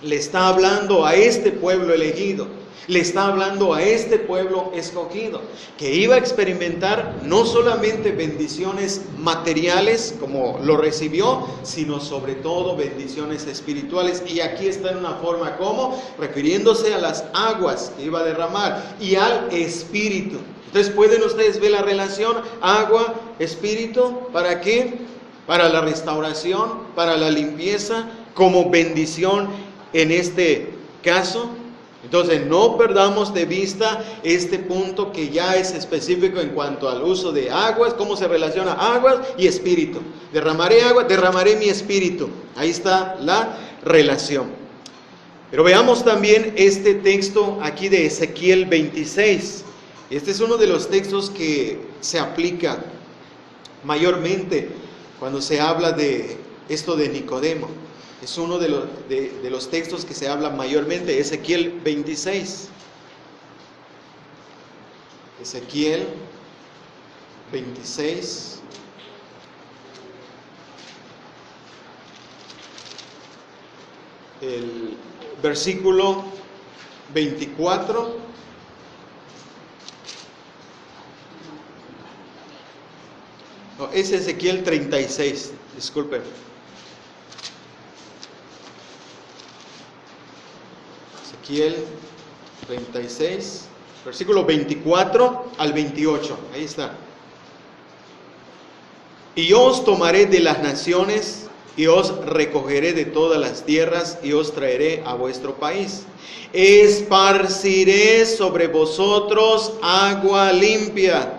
le está hablando a este pueblo elegido, le está hablando a este pueblo escogido, que iba a experimentar no solamente bendiciones materiales como lo recibió, sino sobre todo bendiciones espirituales. Y aquí está en una forma como, refiriéndose a las aguas que iba a derramar y al Espíritu. Entonces pueden ustedes ver la relación agua, Espíritu, ¿para qué? Para la restauración, para la limpieza, como bendición en este caso. Entonces no perdamos de vista este punto que ya es específico en cuanto al uso de aguas, cómo se relaciona aguas y espíritu. Derramaré agua, derramaré mi espíritu. Ahí está la relación. Pero veamos también este texto aquí de Ezequiel 26. Este es uno de los textos que se aplica mayormente cuando se habla de esto de Nicodemo. Es uno de los textos que se habla mayormente, Ezequiel 26. Ezequiel 26. El versículo 24. No, es Ezequiel 36, disculpen. Ezequiel 36, versículo 24 al 28, ahí está. Y yo os tomaré de las naciones, y os recogeré de todas las tierras, y os traeré a vuestro país. Esparciré sobre vosotros agua limpia,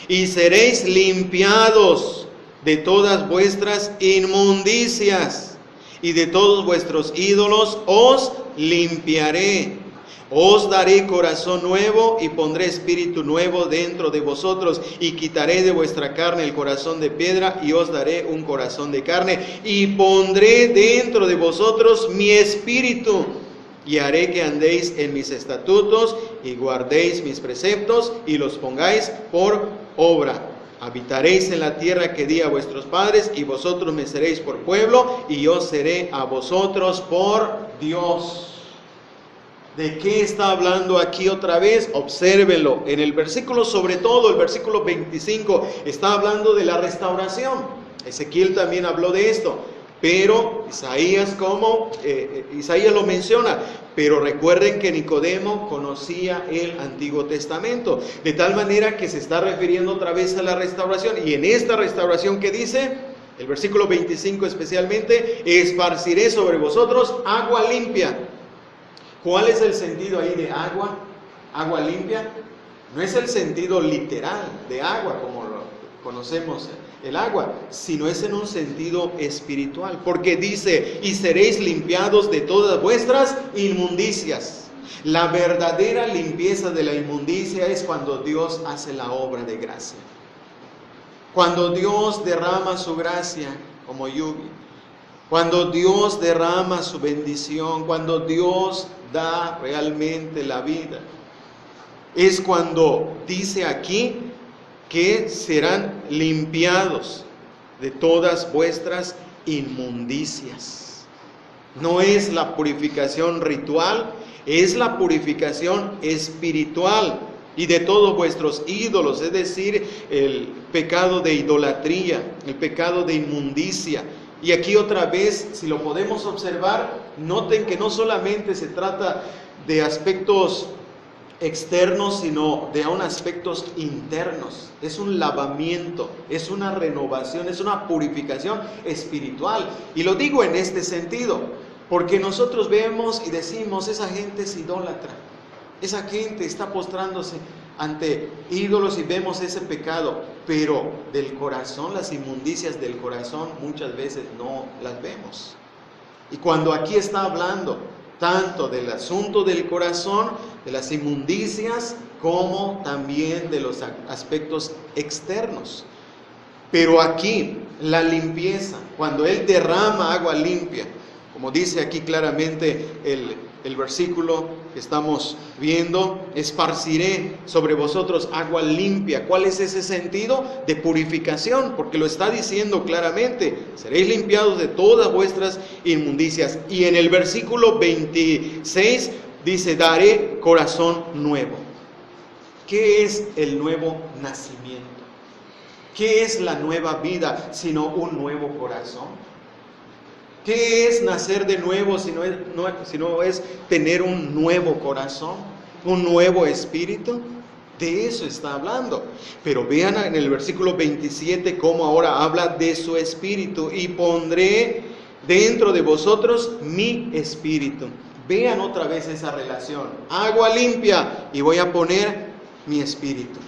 y seréis limpiados de todas vuestras inmundicias, y de todos vuestros ídolos os limpiaré. Os daré corazón nuevo y pondré espíritu nuevo dentro de vosotros, y quitaré de vuestra carne el corazón de piedra y os daré un corazón de carne, y pondré dentro de vosotros mi espíritu, y haré que andéis en mis estatutos y guardéis mis preceptos y los pongáis por obra. Habitaréis en la tierra que di a vuestros padres, y vosotros me seréis por pueblo, y yo seré a vosotros por Dios. ¿De qué está hablando aquí otra vez? Obsérvenlo. En el versículo, sobre todo el versículo 25, está hablando de la restauración. Ezequiel también habló de esto, pero Isaías lo menciona. Pero recuerden que Nicodemo conocía el Antiguo Testamento, de tal manera que se está refiriendo otra vez a la restauración. Y en esta restauración, ¿qué dice? El versículo 25 especialmente: esparciré sobre vosotros agua limpia. ¿Cuál es el sentido ahí de agua? Agua limpia. No es el sentido literal de agua como lo conocemos el agua, sino es en un sentido espiritual, porque dice: y seréis limpiados de todas vuestras inmundicias. La verdadera limpieza de la inmundicia es cuando Dios hace la obra de gracia, cuando Dios derrama su gracia como lluvia, cuando Dios derrama su bendición, cuando Dios da realmente la vida. Es cuando dice aquí que serán limpiados de todas vuestras inmundicias. No es la purificación ritual, es la purificación espiritual, y de todos vuestros ídolos, es decir, el pecado de idolatría, el pecado de inmundicia. Y aquí otra vez, si lo podemos observar, noten que no solamente se trata de aspectos externos, sino de aún aspectos internos. Es un lavamiento, es una renovación, es una purificación espiritual. Y lo digo en este sentido, porque nosotros vemos y decimos: esa gente es idólatra, esa gente está postrándose ante ídolos, y vemos ese pecado, pero del corazón, las inmundicias del corazón muchas veces no las vemos. Y cuando aquí está hablando tanto del asunto del corazón, de las inmundicias, como también de los aspectos externos. Pero aquí la limpieza, cuando Él derrama agua limpia, como dice aquí claramente el el versículo que estamos viendo, esparciré sobre vosotros agua limpia. ¿Cuál es ese sentido? De purificación, porque lo está diciendo claramente, seréis limpiados de todas vuestras inmundicias. Y en el versículo 26 dice, daré corazón nuevo. ¿Qué es el nuevo nacimiento? ¿Qué es la nueva vida sino un nuevo corazón? ¿Qué es nacer de nuevo si no es tener un nuevo corazón, un nuevo espíritu? De eso está hablando. Pero vean en el versículo 27 cómo ahora habla de su espíritu. Y pondré dentro de vosotros mi espíritu. Vean otra vez esa relación. Agua limpia y voy a poner mi espíritu.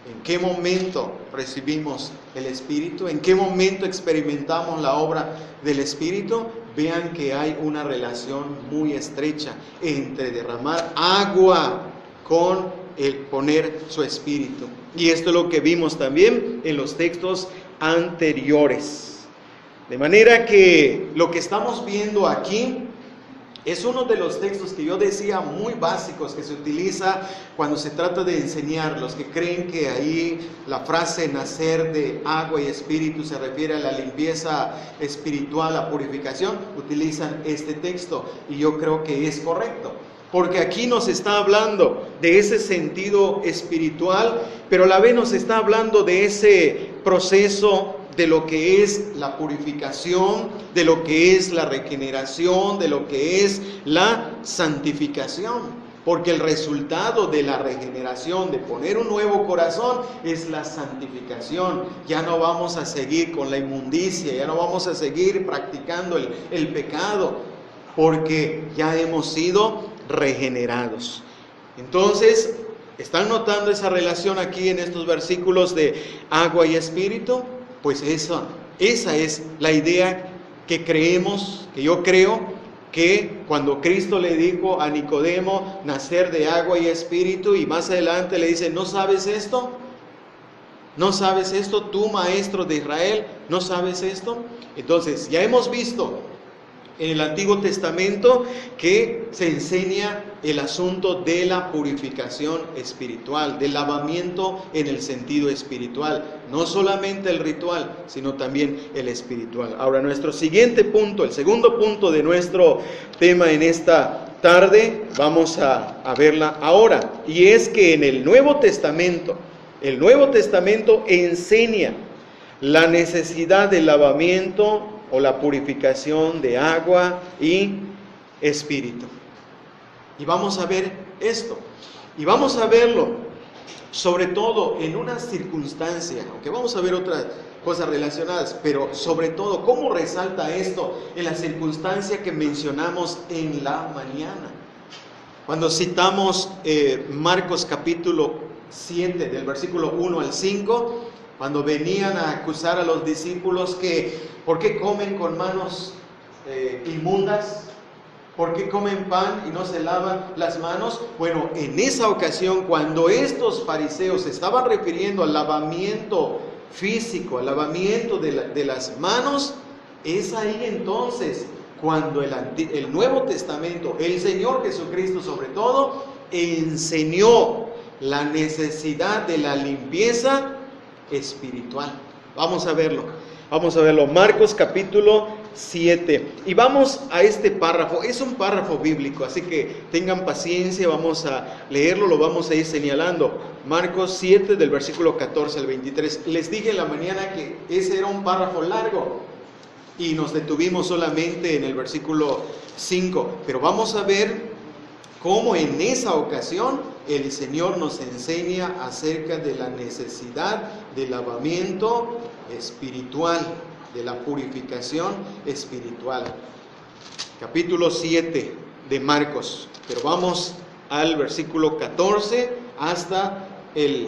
¿En qué momento recibimos el Espíritu? ¿En qué momento experimentamos la obra del Espíritu? Vean que hay una relación muy estrecha entre derramar agua con el poner su Espíritu. Y esto es lo que vimos también en los textos anteriores. De manera que lo que estamos viendo aquí es uno de los textos que yo decía muy básicos que se utiliza cuando se trata de enseñar. Los que creen que ahí la frase nacer de agua y espíritu se refiere a la limpieza espiritual, la purificación, utilizan este texto y yo creo que es correcto. Porque aquí nos está hablando de ese sentido espiritual, pero a la vez nos está hablando de ese proceso de lo que es la purificación, de lo que es la regeneración, de lo que es la santificación. Porque el resultado de la regeneración, de poner un nuevo corazón, es la santificación. Ya no vamos a seguir con la inmundicia, ya no vamos a seguir practicando el pecado, porque ya hemos sido regenerados. Entonces, ¿están notando esa relación aquí en estos versículos de agua y espíritu? Pues esa es la idea que creemos, que yo creo, que cuando Cristo le dijo a Nicodemo nacer de agua y espíritu, y más adelante le dice, ¿no sabes esto? ¿No sabes esto? Tú, maestro de Israel, ¿no sabes esto? Entonces, ya hemos visto en el Antiguo Testamento que se enseña el asunto de la purificación espiritual, del lavamiento en el sentido espiritual, no solamente el ritual, sino también el espiritual. Ahora, nuestro siguiente punto, el segundo punto de nuestro tema en esta tarde, vamos a verla ahora, y es que en el Nuevo Testamento enseña la necesidad del lavamiento o la purificación de agua y espíritu. Y vamos a ver esto. Y vamos a verlo sobre todo en una circunstancia, aunque vamos a ver otras cosas relacionadas, pero sobre todo, ¿cómo resalta esto en la circunstancia que mencionamos en la mañana? Cuando citamos Marcos capítulo 7, del versículo 1 al 5, cuando venían a acusar a los discípulos que ¿por qué comen con manos inmundas? ¿Por qué comen pan y no se lavan las manos? Bueno, en esa ocasión, cuando estos fariseos se estaban refiriendo al lavamiento físico, al lavamiento de las manos, es ahí entonces cuando el Nuevo Testamento, el Señor Jesucristo sobre todo, enseñó la necesidad de la limpieza espiritual. Vamos a verlo. Marcos capítulo 7. Y vamos a este párrafo. Es un párrafo bíblico, así que tengan paciencia, vamos a leerlo, lo vamos a ir señalando. Marcos 7 del versículo 14 al 23. Les dije en la mañana que ese era un párrafo largo y nos detuvimos solamente en el versículo 5. Pero vamos a ver cómo en esa ocasión el Señor nos enseña acerca de la necesidad del lavamiento espiritual, de la purificación espiritual. Capítulo 7 de Marcos, pero vamos al versículo 14 hasta el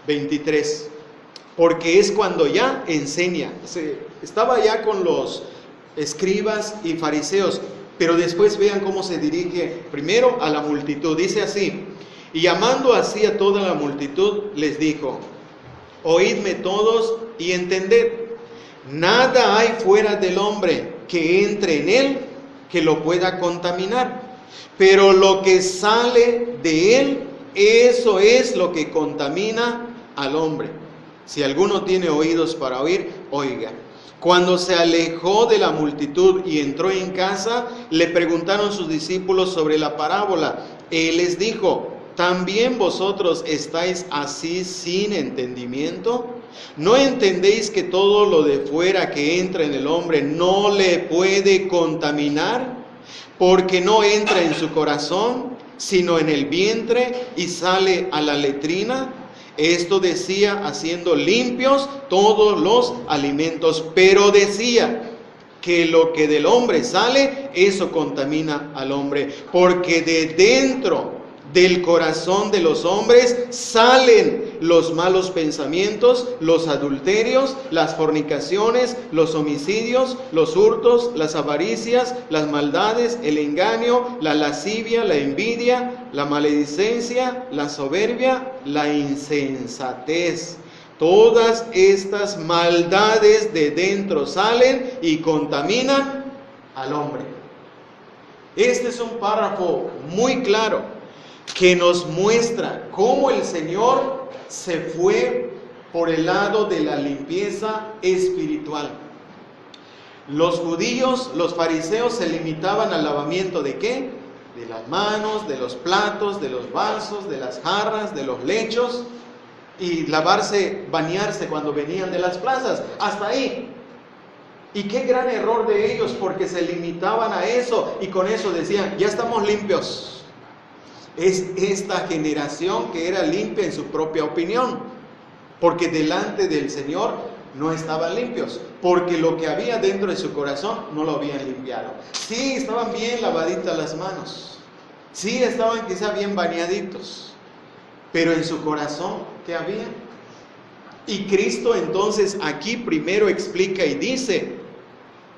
23, porque es cuando ya enseña. Estaba ya con los escribas y fariseos, pero después vean cómo se dirige primero a la multitud. Dice así: y llamando así a toda la multitud, les dijo: oídme todos y entended, nada hay fuera del hombre que entre en él que lo pueda contaminar. Pero lo que sale de él, eso es lo que contamina al hombre. Si alguno tiene oídos para oír, oiga. Cuando se alejó de la multitud y entró en casa, le preguntaron sus discípulos sobre la parábola. Él les dijo: ¿también vosotros estáis así sin entendimiento? ¿No entendéis que todo lo de fuera que entra en el hombre no le puede contaminar? Porque no entra en su corazón, sino en el vientre y sale a la letrina. Esto decía haciendo limpios todos los alimentos, pero decía que lo que del hombre sale, eso contamina al hombre, porque de dentro del corazón de los hombres salen los malos pensamientos, los adulterios, las fornicaciones, los homicidios, los hurtos, las avaricias, las maldades, el engaño, la lascivia, la envidia, la maledicencia, la soberbia, la insensatez. Todas estas maldades de dentro salen y contaminan al hombre. Este es un párrafo muy claro que nos muestra cómo el Señor se fue por el lado de la limpieza espiritual. Los judíos, los fariseos, se limitaban al lavamiento ¿de qué? De las manos, de los platos, de los vasos, de las jarras, de los lechos, y bañarse cuando venían de las plazas. Hasta ahí. Y qué gran error de ellos, porque se limitaban a eso y con eso decían: ya estamos limpios. Es esta generación que era limpia en su propia opinión, porque delante del Señor no estaban limpios, porque lo que había dentro de su corazón no lo habían limpiado. Sí, estaban bien lavaditas las manos, sí, estaban quizá bien bañaditos, pero en su corazón, ¿qué había? Y Cristo entonces aquí primero explica y dice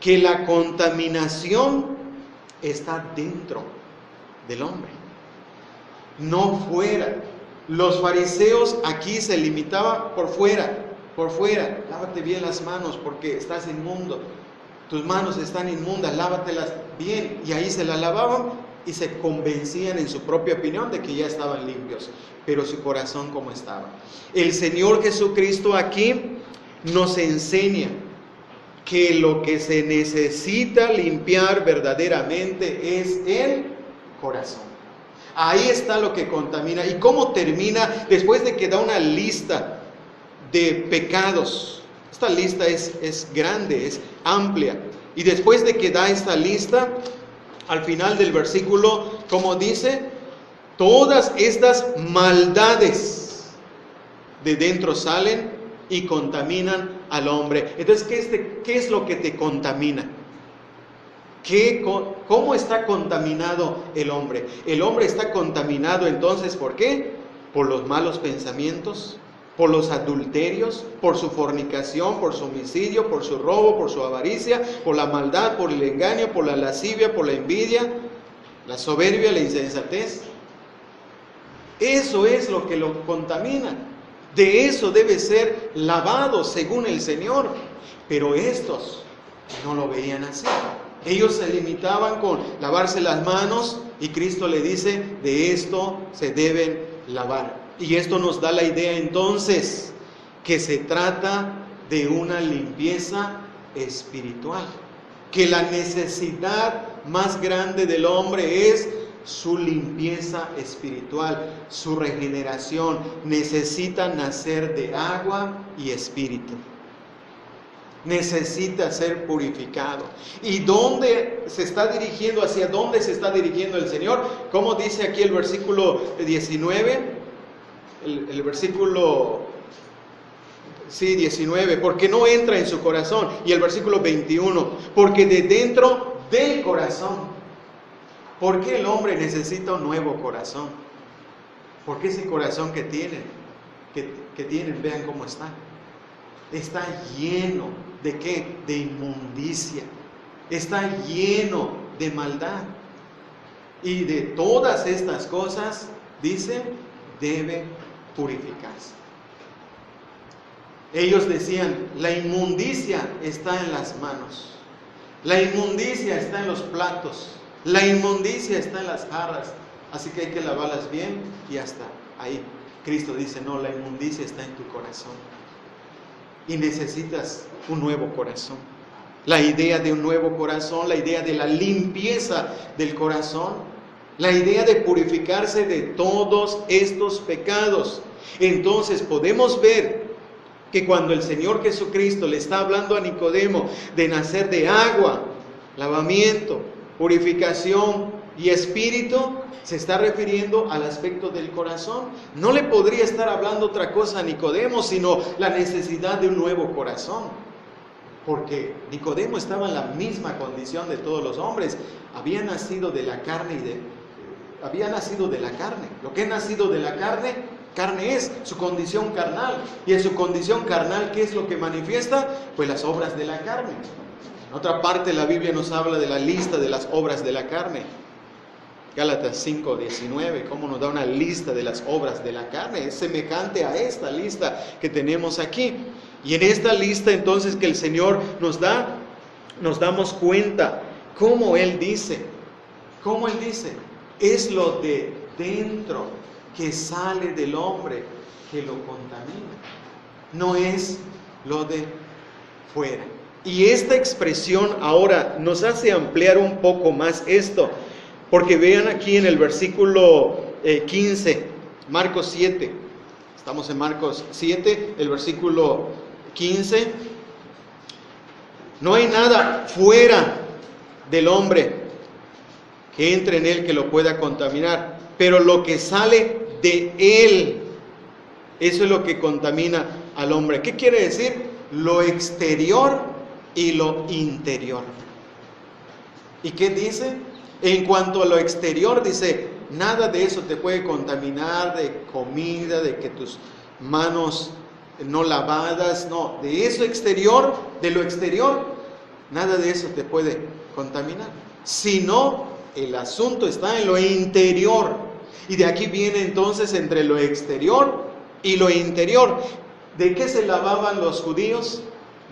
que la contaminación está dentro del hombre, no fuera. Los fariseos aquí se limitaban por fuera. Lávate bien las manos porque estás inmundo. Tus manos están inmundas, lávatelas bien. Y ahí se las lavaban y se convencían en su propia opinión de que ya estaban limpios. Pero su corazón, ¿cómo estaba? El Señor Jesucristo aquí nos enseña que lo que se necesita limpiar verdaderamente es el corazón. Ahí está lo que contamina. ¿Y cómo termina? Después de que da una lista de pecados. Esta lista es grande, es amplia. Y después de que da esta lista, al final del versículo, como dice, todas estas maldades de dentro salen y contaminan al hombre. Entonces, ¿qué es lo que te contamina? ¿Cómo está contaminado el hombre? El hombre está contaminado entonces, ¿por qué? Por los malos pensamientos, por los adulterios, por su fornicación, por su homicidio, por su robo, por su avaricia, por la maldad, por el engaño, por la lascivia, por la envidia, la soberbia, la insensatez. Eso es lo que lo contamina. De eso debe ser lavado según el Señor. Pero estos no lo veían así. Ellos se limitaban con lavarse las manos y Cristo le dice: de esto se deben lavar. Y esto nos da la idea entonces que se trata de una limpieza espiritual. Que la necesidad más grande del hombre es su limpieza espiritual, su regeneración. Necesita nacer de agua y espíritu. Necesita ser purificado. ¿Y dónde se está dirigiendo? ¿Hacia dónde se está dirigiendo el Señor? Como dice aquí el versículo 19, el versículo 19, porque no entra en su corazón. Y el versículo 21, porque de dentro del corazón. ¿Por qué el hombre necesita un nuevo corazón? Porque ese corazón que tienen, vean cómo está. Está lleno ¿de qué? De inmundicia. Está lleno de maldad. Y de todas estas cosas, dice, debe purificarse. Ellos decían: la inmundicia está en las manos. La inmundicia está en los platos, la inmundicia está en las jarras, así que hay que lavarlas bien y hasta ahí. Cristo dice, no, la inmundicia está en tu corazón y necesitas un nuevo corazón. La idea de un nuevo corazón, la idea de la limpieza del corazón, la idea de purificarse de todos estos pecados. Entonces podemos ver que cuando el Señor Jesucristo le está hablando a Nicodemo de nacer de agua, lavamiento, purificación y espíritu, se está refiriendo al aspecto del corazón. No le podría estar hablando otra cosa a Nicodemo, sino la necesidad de un nuevo corazón. Porque Nicodemo estaba en la misma condición de todos los hombres. Había nacido de la carne había nacido de la carne. Lo que ha nacido de la carne es su condición carnal. Y en su condición carnal, ¿qué es lo que manifiesta? Pues las obras de la carne. En otra parte la Biblia nos habla de la lista de las obras de la carne. Gálatas 5:19, cómo nos da una lista de las obras de la carne. Es semejante a esta lista que tenemos aquí. Y en esta lista entonces que el Señor nos da, nos damos cuenta cómo Él dice, es lo de dentro que sale del hombre que lo contamina, no es lo de fuera. Y esta expresión ahora nos hace ampliar un poco más esto, porque vean aquí en el versículo 15, Marcos 7, estamos en Marcos 7, el versículo 15, no hay nada fuera del hombre que entre en él que lo pueda contaminar, pero lo que sale de él, eso es lo que contamina al hombre. ¿Qué quiere decir? Lo exterior y lo interior. ¿Y qué dice? En cuanto a lo exterior, dice, nada de eso te puede contaminar, de comida, de que tus manos no lavadas, no, de eso exterior, de lo exterior, nada de eso te puede contaminar, sino el asunto está en lo interior. Y de aquí viene entonces entre lo exterior y lo interior. ¿De qué se lavaban los judíos?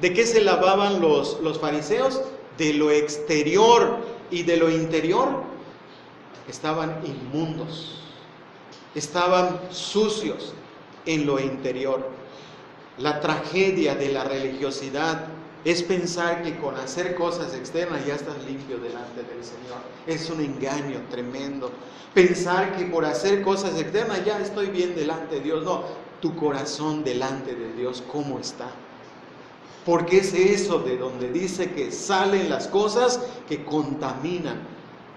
¿De qué se lavaban los fariseos? De lo exterior y de lo interior. Estaban inmundos, estaban sucios en lo interior. La tragedia de la religiosidad es pensar que con hacer cosas externas ya estás limpio delante del Señor. Es un engaño tremendo. Pensar que por hacer cosas externas ya estoy bien delante de Dios. No, tu corazón delante de Dios, ¿cómo está? Porque es eso de donde dice que salen las cosas que contaminan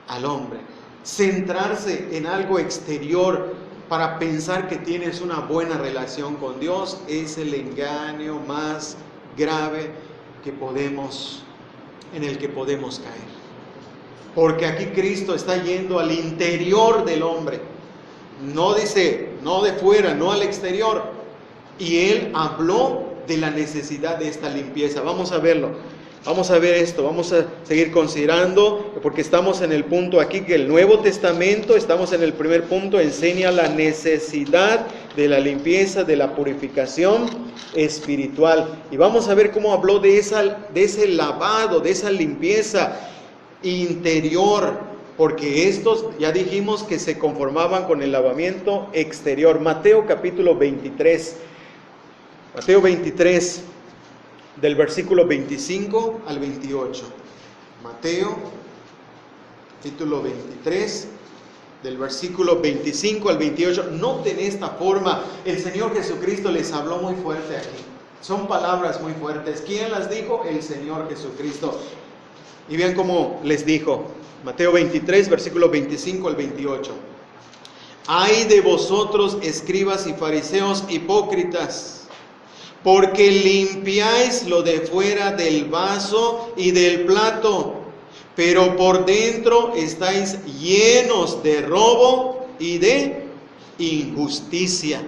al hombre. Centrarse en algo exterior para pensar que tienes una buena relación con Dios es el engaño más grave en el que podemos caer. Porque aquí Cristo está yendo al interior del hombre. No dice, no de fuera, no al exterior. Y Él habló de la necesidad de esta limpieza. Vamos a verlo. Vamos a ver esto, vamos a seguir considerando, porque estamos en el punto aquí que el Nuevo Testamento, estamos en el primer punto, enseña la necesidad de la limpieza, de la purificación espiritual. Y vamos a ver cómo habló de ese lavado, de esa limpieza interior, porque estos ya dijimos que se conformaban con el lavamiento exterior. Mateo capítulo 23, Mateo 23, del versículo 25 al 28. Mateo, capítulo 23, del versículo 25 al 28. Noten esta forma, el Señor Jesucristo les habló muy fuerte aquí. Son palabras muy fuertes. ¿Quién las dijo? El Señor Jesucristo. Y vean cómo les dijo. Mateo 23, versículo 25 al 28. Ay de vosotros, escribas y fariseos hipócritas, porque limpiáis lo de fuera del vaso y del plato, pero por dentro estáis llenos de robo y de injusticia.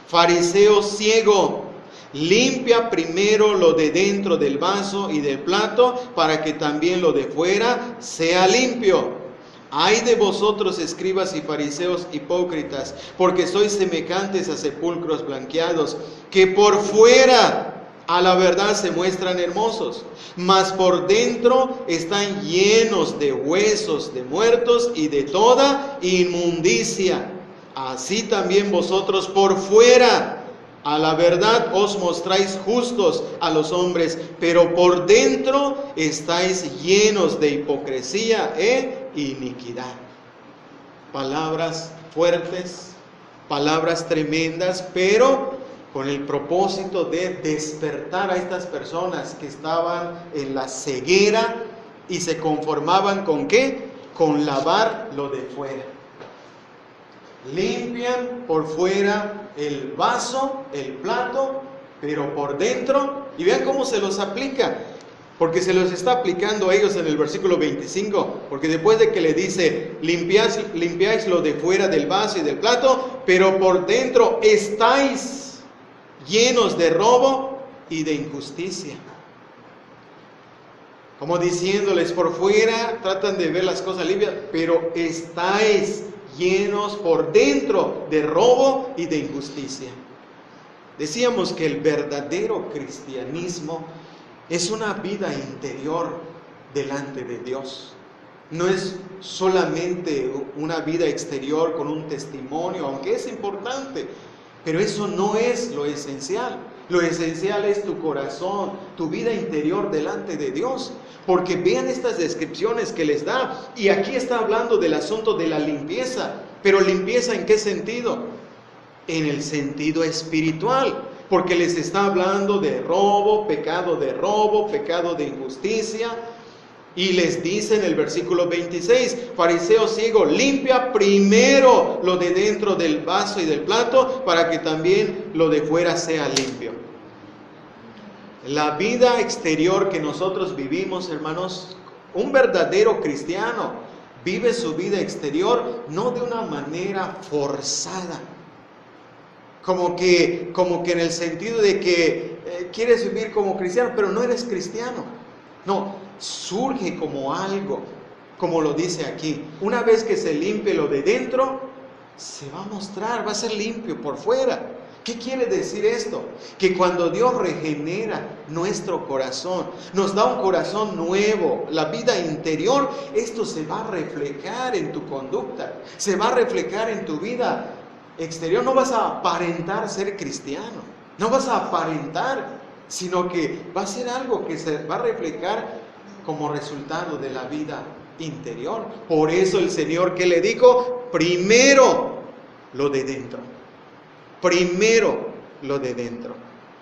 Fariseo ciego, limpia primero lo de dentro del vaso y del plato, para que también lo de fuera sea limpio. Ay de vosotros, escribas y fariseos hipócritas, porque sois semejantes a sepulcros blanqueados, que por fuera a la verdad se muestran hermosos, mas por dentro están llenos de huesos de muertos y de toda inmundicia. Así también vosotros por fuera, a la verdad os mostráis justos a los hombres, pero por dentro estáis llenos de hipocresía e iniquidad. Palabras fuertes, palabras tremendas, pero con el propósito de despertar a estas personas que estaban en la ceguera y se conformaban ¿con qué? Con lavar lo de fuera. Limpian por fuera el vaso, el plato, pero por dentro, y vean cómo se los aplica, porque se los está aplicando a ellos en el versículo 25, porque después de que le dice, limpiáis lo de fuera del vaso y del plato, pero por dentro estáis llenos de robo y de injusticia. Como diciéndoles, por fuera tratan de ver las cosas limpias, pero estáis llenos por dentro de robo y de injusticia. Decíamos que el verdadero cristianismo es una vida interior delante de Dios. No es solamente una vida exterior con un testimonio, aunque es importante, pero eso no es lo esencial. Lo esencial es tu corazón, tu vida interior delante de Dios. Porque vean estas descripciones que les da. Y aquí está hablando del asunto de la limpieza. Pero limpieza ¿en qué sentido? En el sentido espiritual. Porque les está hablando de robo, pecado de injusticia. Y les dice en el versículo 26, fariseo ciego, limpia primero lo de dentro del vaso y del plato, para que también lo de fuera sea limpio. La vida exterior que nosotros vivimos, hermanos, un verdadero cristiano vive su vida exterior no de una manera forzada, como que en el sentido de que quieres vivir como cristiano, pero no eres cristiano. No, surge como algo, como lo dice aquí. Una vez que se limpie lo de dentro, se va a mostrar, va a ser limpio por fuera. ¿Qué quiere decir esto? Que cuando Dios regenera nuestro corazón, nos da un corazón nuevo, la vida interior, esto se va a reflejar en tu conducta, se va a reflejar en tu vida exterior. No vas a aparentar ser cristiano, no vas a aparentar, sino que va a ser algo que se va a reflejar como resultado de la vida interior. Por eso el Señor, ¿qué le dijo? Primero lo de dentro. Primero lo de dentro.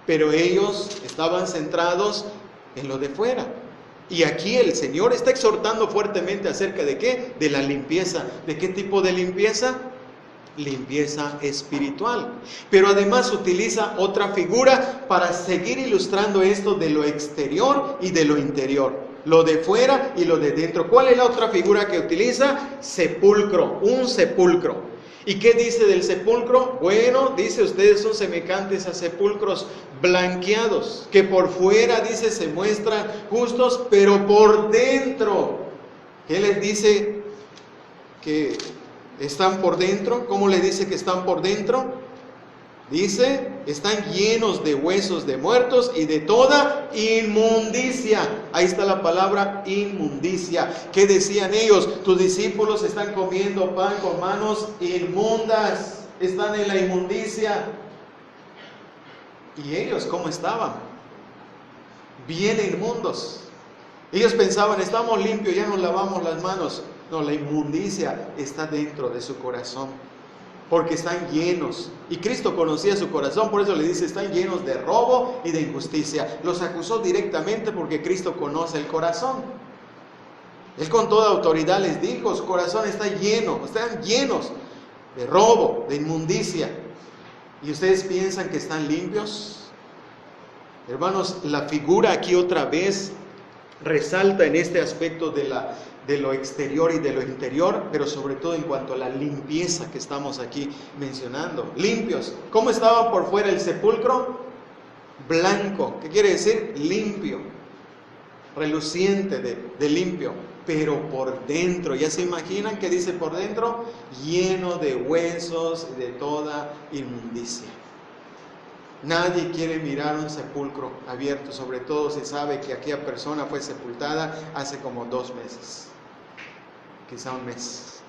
Pero ellos estaban centrados en lo de fuera. Y aquí el Señor está exhortando fuertemente acerca de ¿qué? De la limpieza. ¿De qué tipo de limpieza? Limpieza espiritual. Pero además utiliza otra figura para seguir ilustrando esto de lo exterior y de lo interior, lo de fuera y lo de dentro. ¿Cuál es la otra figura que utiliza? Sepulcro, un sepulcro. ¿Y qué dice del sepulcro? Bueno, dice, ustedes son semejantes a sepulcros blanqueados, que por fuera, dice, se muestran justos, pero por dentro, ¿qué les dice que están por dentro? ¿Cómo le dice que están por dentro? Dice, están llenos de huesos de muertos y de toda inmundicia. Ahí está la palabra inmundicia. ¿Qué decían ellos? Tus discípulos están comiendo pan con manos inmundas. Están en la inmundicia. ¿Y ellos cómo estaban? Bien inmundos. Ellos pensaban, estamos limpios, ya nos lavamos las manos. No, la inmundicia está dentro de su corazón, porque están llenos. Y Cristo conocía su corazón, por eso le dice, están llenos de robo y de injusticia. Los acusó directamente porque Cristo conoce el corazón. Él con toda autoridad les dijo, su corazón está lleno, están llenos de robo, de inmundicia. ¿Y ustedes piensan que están limpios? Hermanos, la figura aquí otra vez resalta en este aspecto de lo exterior y de lo interior, pero sobre todo en cuanto a la limpieza que estamos aquí mencionando. Limpios. ¿Cómo estaba por fuera el sepulcro? Blanco. ¿Qué quiere decir? Limpio. Reluciente de limpio. Pero por dentro, ¿ya se imaginan qué dice por dentro? Lleno de huesos y de toda inmundicia. Nadie quiere mirar un sepulcro abierto, sobre todo si sabe que aquella persona fue sepultada hace como 2 meses, quizá 1 mes.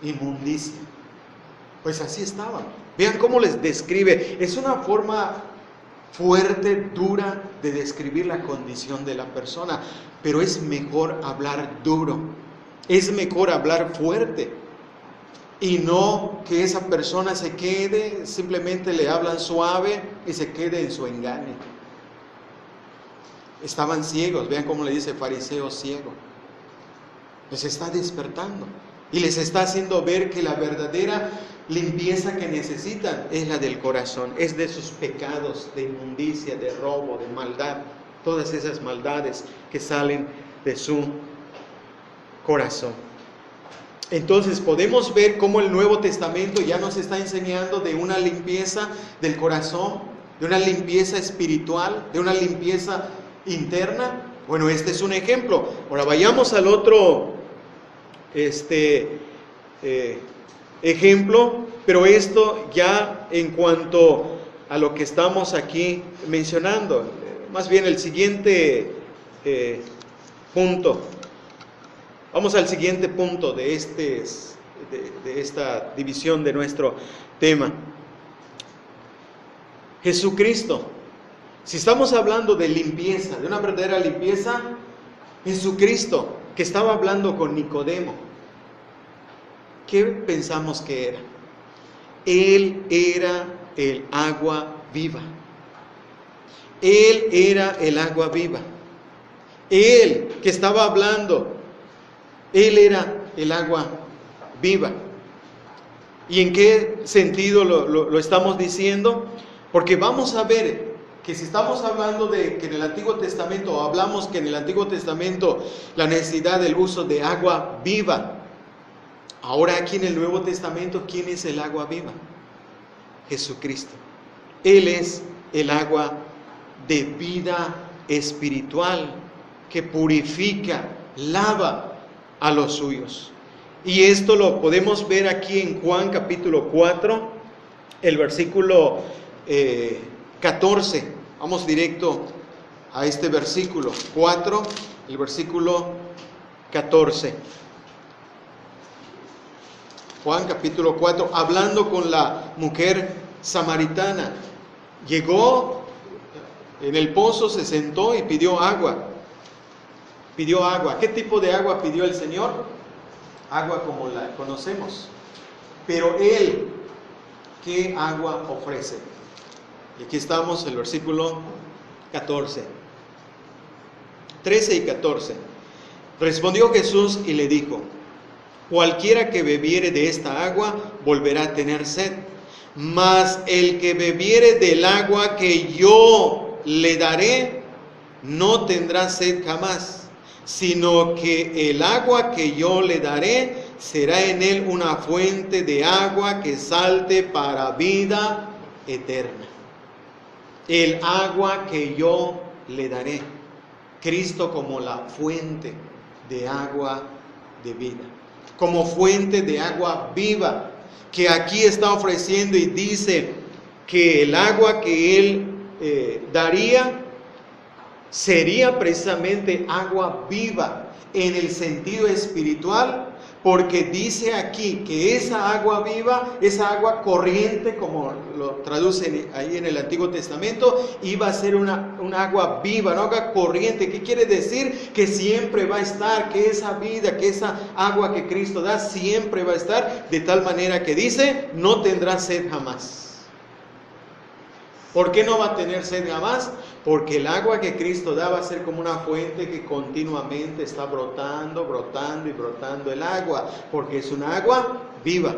Inmundicia. Pues así estaban. Vean cómo les describe. Es una forma fuerte, dura de describir la condición de la persona, pero es mejor hablar duro, es mejor hablar fuerte, y no que esa persona se quede, simplemente le hablan suave y se quede en su engaño. Estaban ciegos, vean cómo le dice fariseo ciego. Les está despertando y les está haciendo ver que la verdadera limpieza que necesitan es la del corazón, es de sus pecados, de inmundicia, de robo, de maldad, todas esas maldades que salen de su corazón. Entonces podemos ver cómo el Nuevo Testamento ya nos está enseñando de una limpieza del corazón, de una limpieza espiritual, de una limpieza interna. Bueno, este es un ejemplo. Ahora vayamos al otro ejemplo, pero esto ya en cuanto a lo que estamos aquí mencionando, más bien el siguiente punto. Vamos al siguiente punto de esta división de nuestro tema. Jesucristo. Si estamos hablando de limpieza, de una verdadera limpieza, Jesucristo, que estaba hablando con Nicodemo, ¿qué pensamos que era? Él era el agua viva. Él era el agua viva. Él que estaba hablando, Él era el agua viva. ¿Y en qué sentido lo estamos diciendo? Porque vamos a ver que si estamos hablando de que en el Antiguo Testamento, o hablamos que en el Antiguo Testamento la necesidad del uso de agua viva, ahora aquí en el Nuevo Testamento, ¿quién es el agua viva? Jesucristo. Él es el agua de vida espiritual que purifica, lava a los suyos. Y esto lo podemos ver aquí en Juan capítulo 4, el versículo 14. Vamos directo a este versículo 4, el versículo 14. Juan capítulo 4, hablando con la mujer samaritana. Llegó en el pozo, se sentó y pidió agua. Pidió agua. ¿Qué tipo de agua pidió el Señor? Agua como la conocemos. Pero Él, ¿qué agua ofrece? Y aquí estamos, el versículo 14. 13 y 14. Respondió Jesús y le dijo: cualquiera que bebiere de esta agua volverá a tener sed, mas el que bebiere del agua que yo le daré no tendrá sed jamás, sino que el agua que yo le daré será en él una fuente de agua que salte para vida eterna. El agua que yo le daré. Cristo como la fuente de agua de vida, como fuente de agua viva, que aquí está ofreciendo, y dice que el agua que Él daría sería precisamente agua viva en el sentido espiritual, porque dice aquí que esa agua viva, esa agua corriente, como lo traducen ahí en el Antiguo Testamento, iba a ser una agua viva, una agua corriente. ¿Qué quiere decir? Que siempre va a estar, que esa vida, que esa agua que Cristo da, siempre va a estar, de tal manera que dice, no tendrá sed jamás. ¿Por qué no va a tener sed jamás? Porque el agua que Cristo da va a ser como una fuente que continuamente está brotando, brotando y brotando el agua, porque es una agua viva.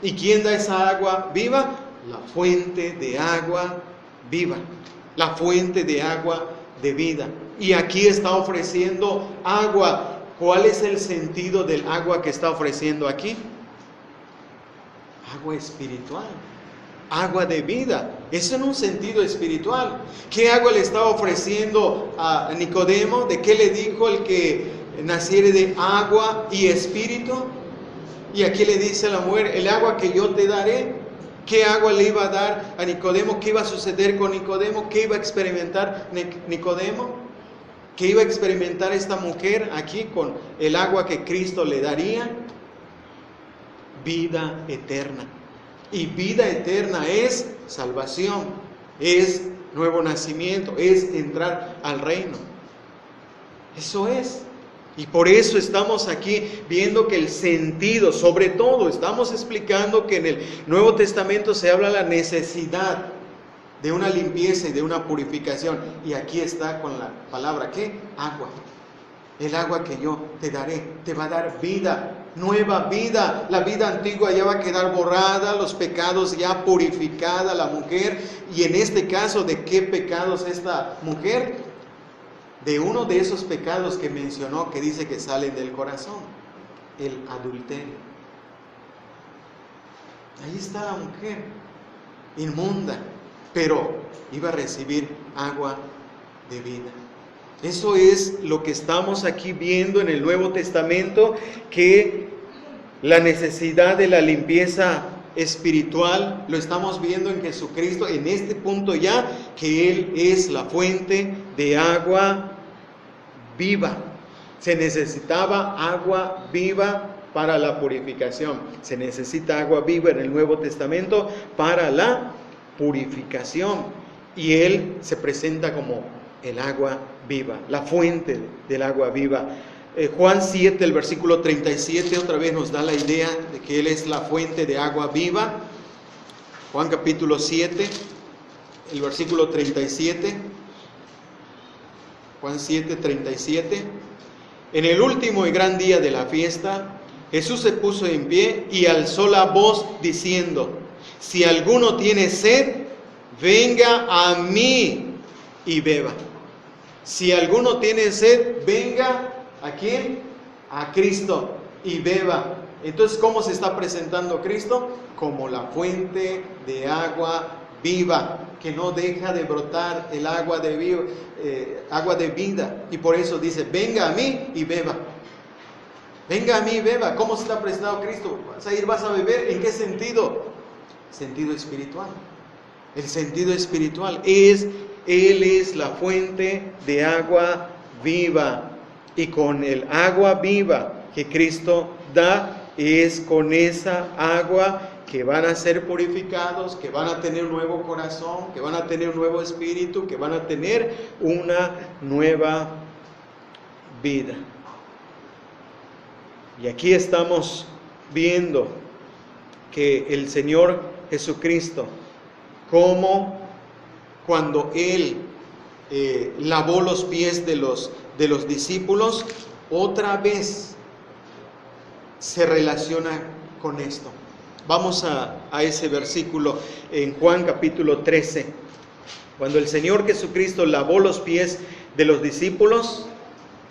¿Y quién da esa agua viva? La fuente de agua viva, la fuente de agua de vida. Y aquí está ofreciendo agua. ¿Cuál es el sentido del agua que está ofreciendo aquí? Agua espiritual. Agua de vida, eso en un sentido espiritual. ¿Qué agua le estaba ofreciendo a Nicodemo? ¿De qué le dijo el que naciere de agua y espíritu? Y aquí le dice a la mujer, el agua que yo te daré ¿Qué agua le iba a dar a Nicodemo? ¿Qué iba a suceder con Nicodemo? ¿Qué iba a experimentar Nicodemo? ¿Qué iba a experimentar esta mujer aquí con el agua que Cristo le daría? Vida eterna. Y vida eterna es salvación, es nuevo nacimiento, es entrar al reino. Eso es. Y por eso estamos aquí viendo que el sentido, sobre todo, estamos explicando que en el Nuevo Testamento se habla de la necesidad de una limpieza y de una purificación. Y aquí está con la palabra, ¿qué? Agua. El agua que yo te daré, te va a dar vida, nueva vida. La vida antigua ya va a quedar borrada, los pecados ya purificada la mujer. Y en este caso, ¿de qué pecados esta mujer? De uno de esos pecados que mencionó, que dice que salen del corazón, el adulterio. Ahí está la mujer, inmunda, pero iba a recibir agua de vida. Eso es lo que estamos aquí viendo en el Nuevo Testamento, que la necesidad de la limpieza espiritual lo estamos viendo en Jesucristo, en este punto ya, que Él es la fuente de agua viva. Se necesitaba agua viva para la purificación. Se necesita agua viva en el Nuevo Testamento para la purificación. Y Él se presenta como el agua viva, la fuente del agua viva. Juan 7, el versículo 37, otra vez nos da la idea de que Él es la fuente de agua viva. Juan capítulo 7, el versículo 37. Juan 7, 37. En el último y gran día de la fiesta, Jesús se puso en pie y alzó la voz diciendo: si alguno tiene sed, venga a mí y beba. Si alguno tiene sed, venga ¿a quién? A Cristo y beba. Entonces, ¿cómo se está presentando Cristo? Como la fuente de agua viva, que no deja de brotar el agua de vida. Y por eso dice: venga a mí y beba. Venga a mí y beba. ¿Cómo se está presentando Cristo? ¿Vas a ir, vas a beber? ¿En qué sentido? Sentido espiritual. El sentido espiritual es: Él es la fuente de agua viva. Y con el agua viva que Cristo da, es con esa agua que van a ser purificados, que van a tener un nuevo corazón, que van a tener un nuevo espíritu, que van a tener una nueva vida. Y aquí estamos viendo que el Señor Jesucristo, como cuando Él lavó los pies de los discípulos, otra vez se relaciona con esto. Vamos a ese versículo en Juan capítulo 13. Cuando el Señor Jesucristo lavó los pies de los discípulos,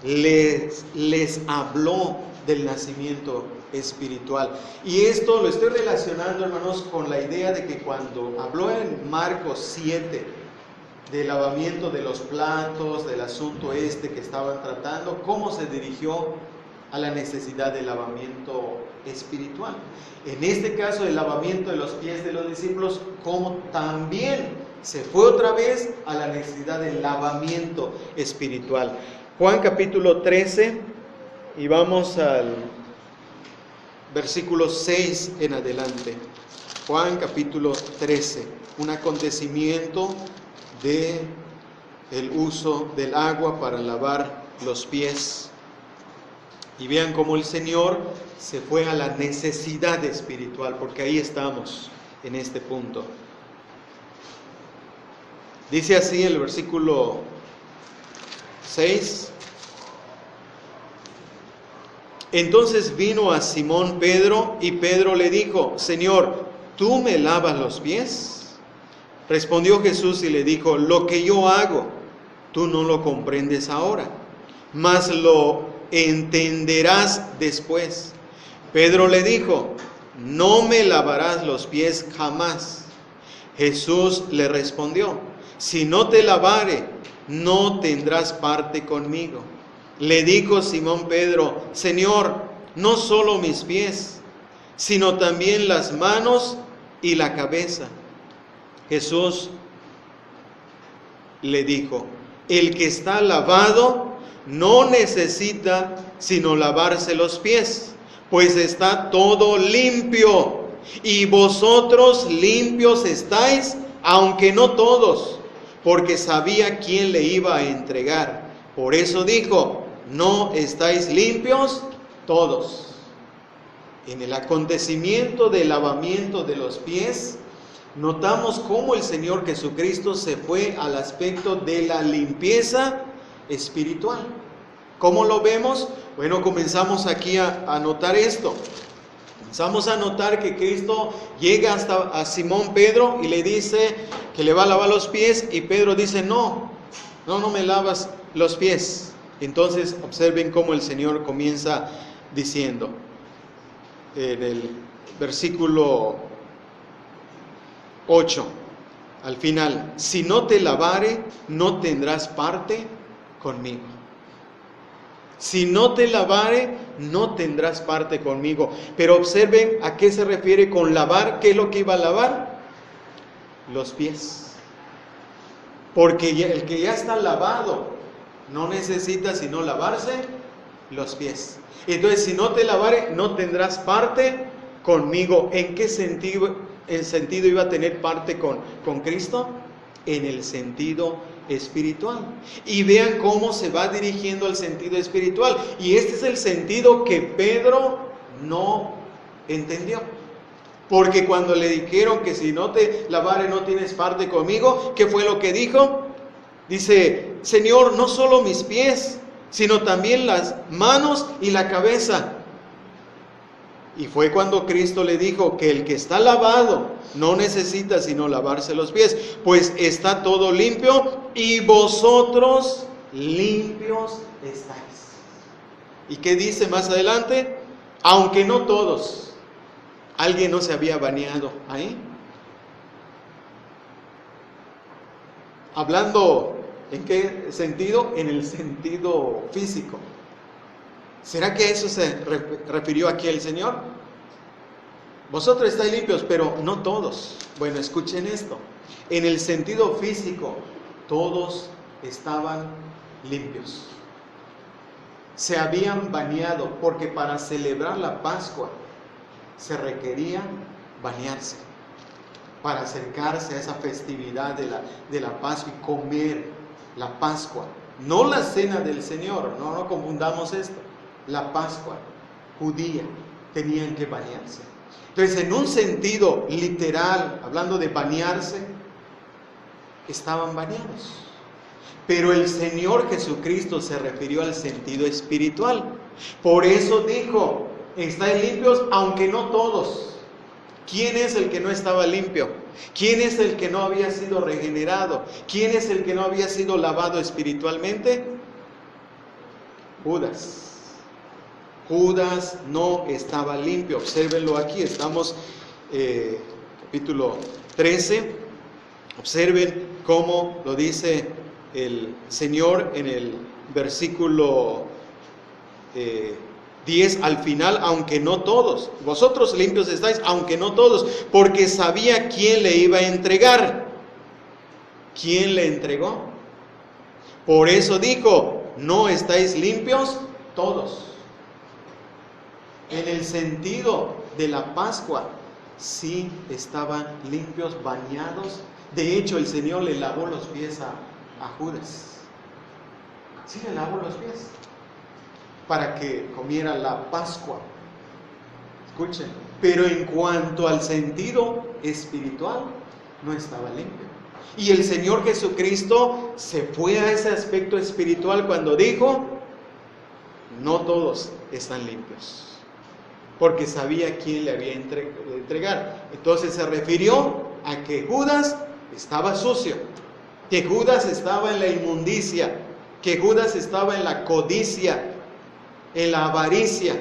les habló del nacimiento espiritual. Y esto lo estoy relacionando, hermanos, con la idea de que cuando habló en Marcos 7 del lavamiento de los platos, del asunto que estaban tratando, cómo se dirigió a la necesidad de lavamiento espiritual. En este caso, el lavamiento de los pies de los discípulos, como también se fue otra vez a la necesidad del lavamiento espiritual. Juan capítulo 13, y vamos al versículo 6 en adelante. Juan capítulo 13, un acontecimiento de el uso del agua para lavar los pies. Y vean cómo el Señor se fue a la necesidad espiritual, porque ahí estamos en este punto. Dice así el versículo 6. Entonces vino a Simón Pedro, y Pedro le dijo: Señor, ¿tú me lavas los pies? Respondió Jesús y le dijo: lo que yo hago, tú no lo comprendes ahora, mas lo entenderás después. Pedro le dijo: no me lavarás los pies jamás. Jesús le respondió: si no te lavare, no tendrás parte conmigo. Le dijo Simón Pedro: Señor, no solo mis pies, sino también las manos y la cabeza. Jesús le dijo: el que está lavado no necesita sino lavarse los pies, pues está todo limpio, y vosotros limpios estáis, aunque no todos, porque sabía quién le iba a entregar. Por eso dijo: no estáis limpios todos. En el acontecimiento del lavamiento de los pies, notamos cómo el Señor Jesucristo se fue al aspecto de la limpieza espiritual. ¿Cómo lo vemos? Bueno, comenzamos aquí a notar esto. Comenzamos a notar que Cristo llega hasta a Simón Pedro y le dice que le va a lavar los pies, y Pedro dice: no me lavas los pies. Entonces observen cómo el Señor comienza diciendo en el versículo 8, al final: si no te lavare, no tendrás parte conmigo. Si no te lavare, no tendrás parte conmigo. Pero observen a qué se refiere con lavar. ¿Qué es lo que iba a lavar? Los pies. Porque el que ya está lavado no necesita sino lavarse los pies. Entonces, si no te lavare, no tendrás parte conmigo. ¿En qué sentido iba a tener parte con Cristo? En el sentido espiritual. Y vean cómo se va dirigiendo al sentido espiritual. Y este es el sentido que Pedro no entendió. Porque cuando le dijeron que si no te lavare no tienes parte conmigo, ¿qué fue lo que dijo? Dice: Señor, no solo mis pies, sino también las manos y la cabeza. Y fue cuando Cristo le dijo que el que está lavado no necesita sino lavarse los pies, pues está todo limpio, y vosotros limpios estáis. ¿Y qué dice más adelante? Aunque no todos. ¿Alguien no se había bañado ahí? Hablando, ¿en qué sentido? En el sentido físico. ¿Será que a eso se refirió aquí el Señor? Vosotros estáis limpios, pero no todos. Bueno, escuchen esto. En el sentido físico, todos estaban limpios. Se habían bañado, porque para celebrar la Pascua se requería bañarse, para acercarse a esa festividad de la Pascua y comer la Pascua. No la cena del Señor, no confundamos esto. La Pascua judía, tenían que bañarse. Entonces, en un sentido literal, hablando de bañarse, estaban bañados. Pero el Señor Jesucristo se refirió al sentido espiritual. Por eso dijo: estáis limpios, aunque no todos. ¿Quién es el que no estaba limpio? ¿Quién es el que no había sido regenerado? ¿Quién es el que no había sido lavado espiritualmente? Judas. Judas no estaba limpio. Obsérvenlo aquí, estamos capítulo 13. Observen cómo lo dice el Señor en el versículo 10 al final: aunque no todos. Vosotros limpios estáis, aunque no todos, porque sabía quién le iba a entregar. ¿Quién le entregó? Por eso dijo: no estáis limpios todos. En el sentido de la Pascua, sí estaban limpios, bañados. De hecho, el Señor le lavó los pies a Judas. Sí le lavó los pies para que comiera la Pascua. Escuchen, pero en cuanto al sentido espiritual, no estaba limpio. Y el Señor Jesucristo se fue a ese aspecto espiritual cuando dijo: no todos están limpios, porque sabía quién le había de entregar. Entonces se refirió a que Judas estaba sucio, que Judas estaba en la inmundicia, que Judas estaba en la codicia, en la avaricia,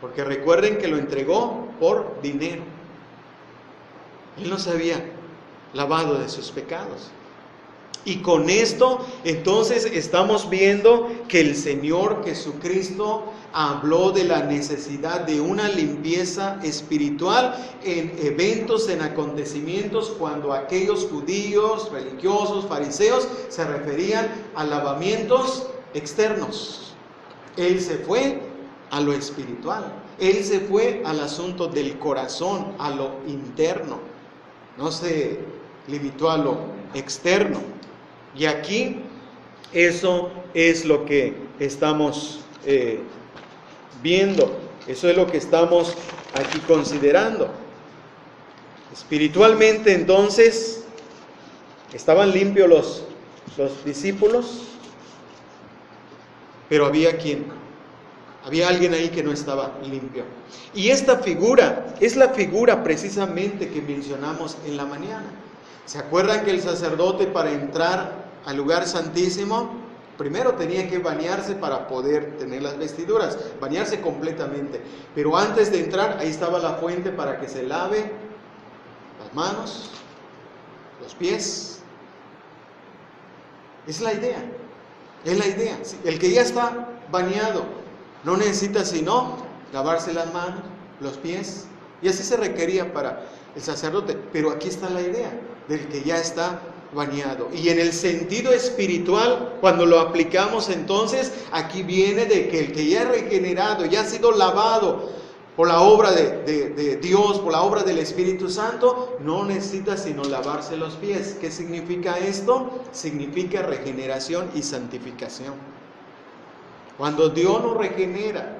porque recuerden que lo entregó por dinero. Él no se había lavado de sus pecados. Y con esto, entonces, estamos viendo que el Señor Jesucristo habló de la necesidad de una limpieza espiritual en eventos, en acontecimientos, cuando aquellos judíos, religiosos, fariseos, se referían a lavamientos externos. Él se fue a lo espiritual. Él se fue al asunto del corazón, a lo interno. No se limitó a lo externo. Y aquí eso es lo que estamos viendo. Eso es lo que estamos aquí considerando. Espiritualmente, entonces, estaban limpios los discípulos, pero había alguien ahí que no estaba limpio. Y esta figura es la figura precisamente que mencionamos en la mañana. ¿Se acuerdan que el sacerdote, para entrar al lugar santísimo, primero tenía que bañarse para poder tener las vestiduras, bañarse completamente? Pero antes de entrar, ahí estaba la fuente para que se lave las manos, los pies. Es la idea. El que ya está bañado no necesita sino lavarse las manos, los pies, y así se requería para el sacerdote. Pero aquí está la idea del que ya está bañado. Y en el sentido espiritual, cuando lo aplicamos, entonces aquí viene de que el que ya es regenerado, ya ha sido lavado por la obra de Dios, por la obra del Espíritu Santo, no necesita sino lavarse los pies. ¿Qué significa esto? Significa regeneración y santificación. Cuando Dios nos regenera,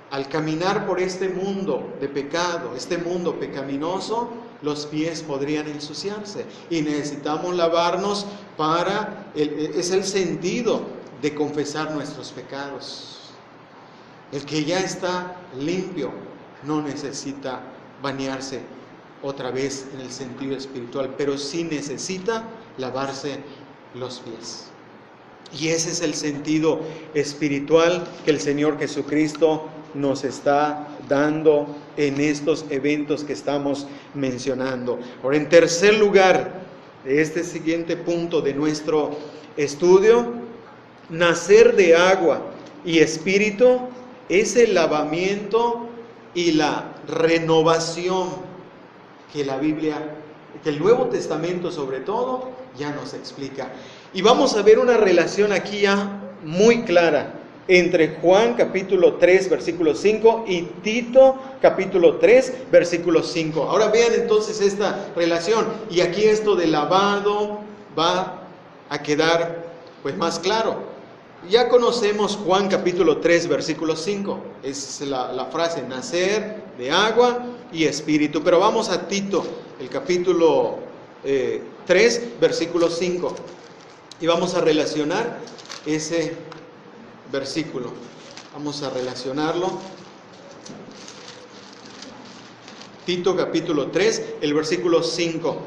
al caminar por este mundo de pecado, este mundo pecaminoso, los pies podrían ensuciarse y necesitamos lavarnos es el sentido de confesar nuestros pecados. El que ya está limpio no necesita bañarse otra vez en el sentido espiritual, pero sí necesita lavarse los pies. Y ese es el sentido espiritual que el Señor Jesucristo nos está dando en estos eventos que estamos mencionando. Ahora, en tercer lugar, de este siguiente punto de nuestro estudio, nacer de agua y espíritu es el lavamiento y la renovación que la Biblia, que el Nuevo Testamento sobre todo, ya nos explica. Y vamos a ver una relación aquí ya muy clara entre Juan capítulo 3 versículo 5 y Tito capítulo 3 versículo 5. Ahora vean entonces esta relación, y aquí esto de lavado va a quedar pues más claro. Ya conocemos Juan capítulo 3 versículo 5, es la frase nacer de agua y espíritu, pero vamos a Tito, el capítulo 3 versículo 5, y vamos a relacionar ese versículo. Vamos a relacionarlo. Tito capítulo 3, el versículo 5.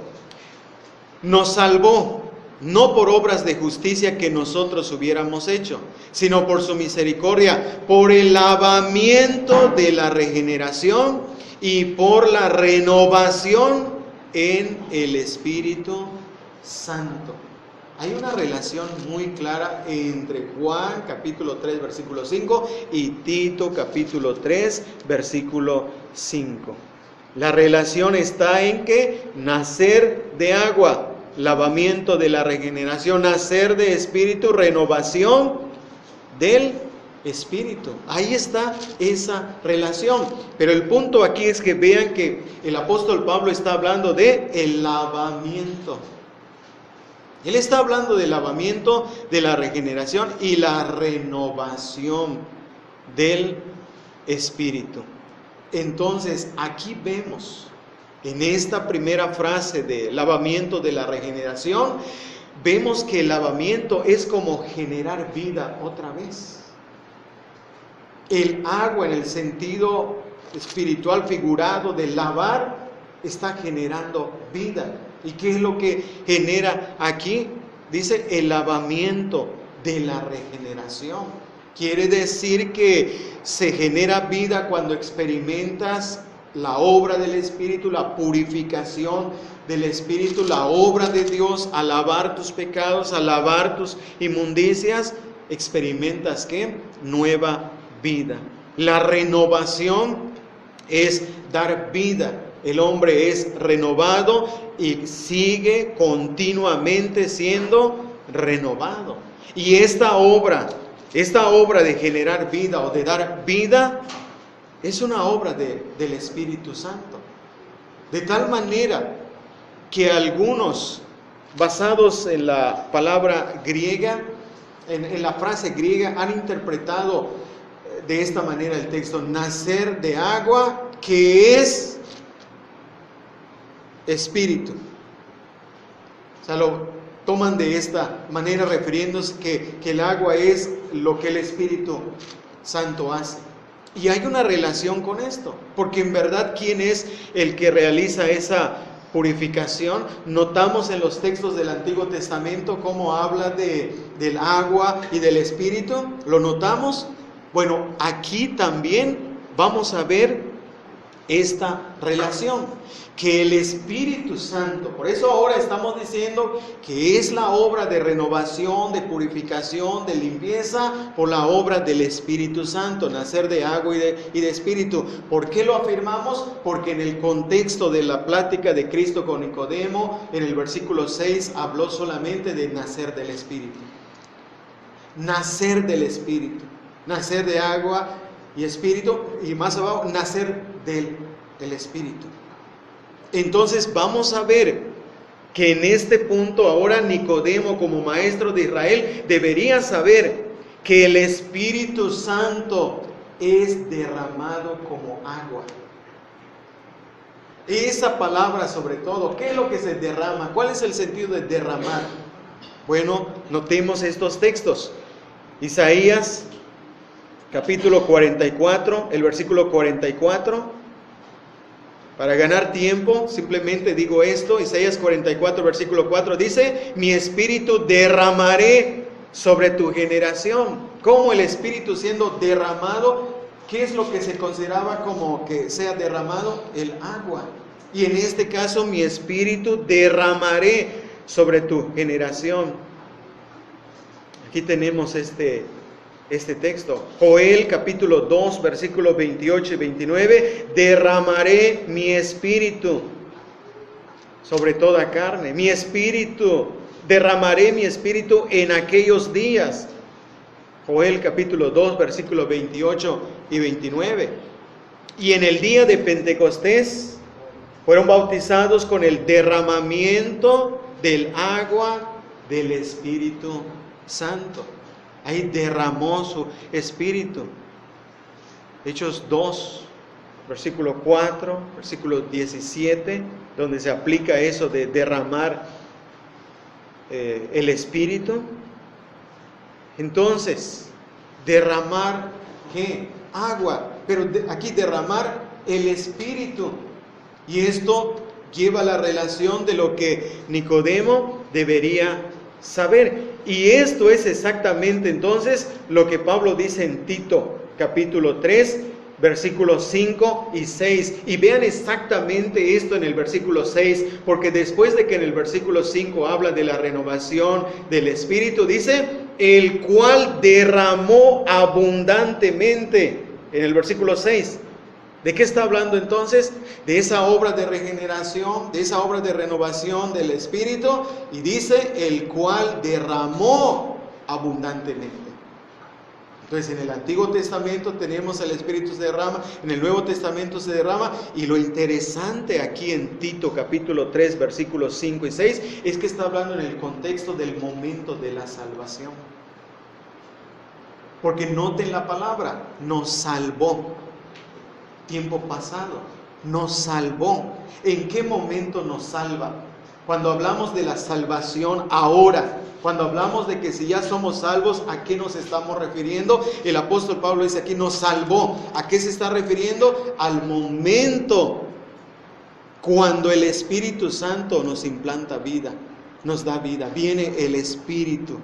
Nos salvó, no por obras de justicia que nosotros hubiéramos hecho, sino por su misericordia, por el lavamiento de la regeneración y por la renovación en el Espíritu Santo. Hay una relación muy clara entre Juan capítulo 3 versículo 5 y Tito capítulo 3 versículo 5. La relación está en que nacer de agua, lavamiento de la regeneración, nacer de espíritu, renovación del espíritu. Ahí está esa relación. Pero el punto aquí es que vean que el apóstol Pablo está hablando de el lavamiento. Él está hablando del lavamiento, de la regeneración y la renovación del espíritu. Entonces, aquí vemos en esta primera frase de lavamiento de la regeneración, vemos que el lavamiento es como generar vida otra vez. El agua, en el sentido espiritual figurado de lavar, está generando vida. ¿Y qué es lo que genera aquí? Dice el lavamiento de la regeneración. Quiere decir que se genera vida cuando experimentas la obra del Espíritu, la purificación del Espíritu, la obra de Dios, al lavar tus pecados, al lavar tus inmundicias, experimentas ¿qué? Nueva vida. La renovación es dar vida. El hombre es renovado y sigue continuamente siendo renovado. Y esta obra de generar vida o de dar vida, es una obra del Espíritu Santo. De tal manera que algunos, basados en la palabra griega, en la frase griega, han interpretado de esta manera el texto: nacer de agua, que es espíritu. O sea, lo toman de esta manera, refiriéndose que el agua es lo que el Espíritu Santo hace. Y hay una relación con esto, porque en verdad, ¿quién es el que realiza esa purificación? Notamos en los textos del Antiguo Testamento cómo habla del agua y del Espíritu. ¿Lo notamos? Bueno, aquí también vamos a ver esta relación, que el Espíritu Santo, por eso ahora estamos diciendo que es la obra de renovación, de purificación, de limpieza, por la obra del Espíritu Santo, nacer de agua y de Espíritu. ¿Por qué lo afirmamos? Porque en el contexto de la plática de Cristo con Nicodemo, en el versículo 6, habló solamente de nacer del Espíritu. Nacer del Espíritu, nacer de agua y Espíritu, y más abajo, nacer del Espíritu. Entonces vamos a ver que en este punto ahora Nicodemo, como maestro de Israel, debería saber que el Espíritu Santo es derramado como agua. Esa palabra, sobre todo, ¿qué es lo que se derrama? ¿Cuál es el sentido de derramar? Bueno, notemos estos textos. Isaías capítulo 44, el versículo 44. Para ganar tiempo, simplemente digo esto. Isaías 44, versículo 4 dice: mi espíritu derramaré sobre tu generación. ¿Cómo el espíritu siendo derramado? ¿Qué es lo que se consideraba como que sea derramado? El agua. Y en este caso, mi espíritu derramaré sobre tu generación. Aquí tenemos este texto. Joel capítulo 2, versículos 28 y 29. Derramaré mi espíritu sobre toda carne. Mi espíritu, derramaré mi espíritu en aquellos días. Joel capítulo 2, versículos 28 y 29. Y en el día de Pentecostés fueron bautizados con el derramamiento del agua del Espíritu Santo. Ahí derramó su espíritu. Hechos 2, versículo 4, versículo 17, donde se aplica eso de derramar el espíritu. Entonces, derramar ¿qué? Agua, pero aquí derramar el espíritu. Y esto lleva a la relación de lo que Nicodemo debería saber. Y esto es exactamente entonces lo que Pablo dice en Tito capítulo 3, versículos 5 y 6. Y vean exactamente esto en el versículo 6, porque después de que en el versículo 5 habla de la renovación del Espíritu, dice: el cual derramó abundantemente. En el versículo 6. ¿De qué está hablando entonces? De esa obra de regeneración, de esa obra de renovación del Espíritu, y dice: el cual derramó abundantemente. Entonces, en el Antiguo Testamento tenemos el Espíritu se derrama, en el Nuevo Testamento se derrama, y lo interesante aquí en Tito capítulo 3, versículos 5 y 6, es que está hablando en el contexto del momento de la salvación. Porque noten la palabra, nos salvó. Tiempo pasado, nos salvó. ¿En qué momento nos salva? Cuando hablamos de la salvación ahora, cuando hablamos de que si ya somos salvos, ¿a qué nos estamos refiriendo? El apóstol Pablo dice aquí: nos salvó. ¿A qué se está refiriendo? Al momento cuando el Espíritu Santo nos implanta vida, nos da vida. Viene el Espíritu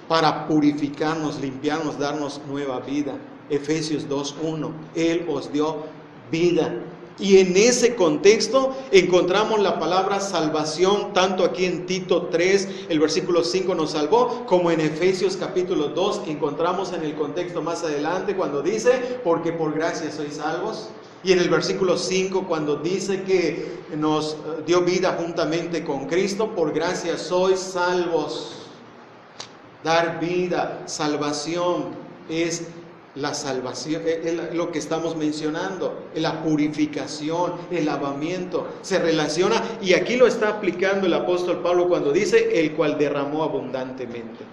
para purificarnos, limpiarnos, darnos nueva vida. Efesios 2:1, Él os dio vida Y en ese contexto encontramos la palabra salvación, tanto aquí en Tito 3, el versículo 5 nos salvó, como en Efesios capítulo 2 encontramos en el contexto más adelante cuando dice, porque por gracia sois salvos. Y en el versículo 5 cuando dice que nos dio vida juntamente con Cristo, por gracia sois salvos. Dar vida, salvación es la salvación, es lo que estamos mencionando, la purificación, el lavamiento, se relaciona, y aquí lo está aplicando el apóstol Pablo cuando dice, el cual derramó abundantemente.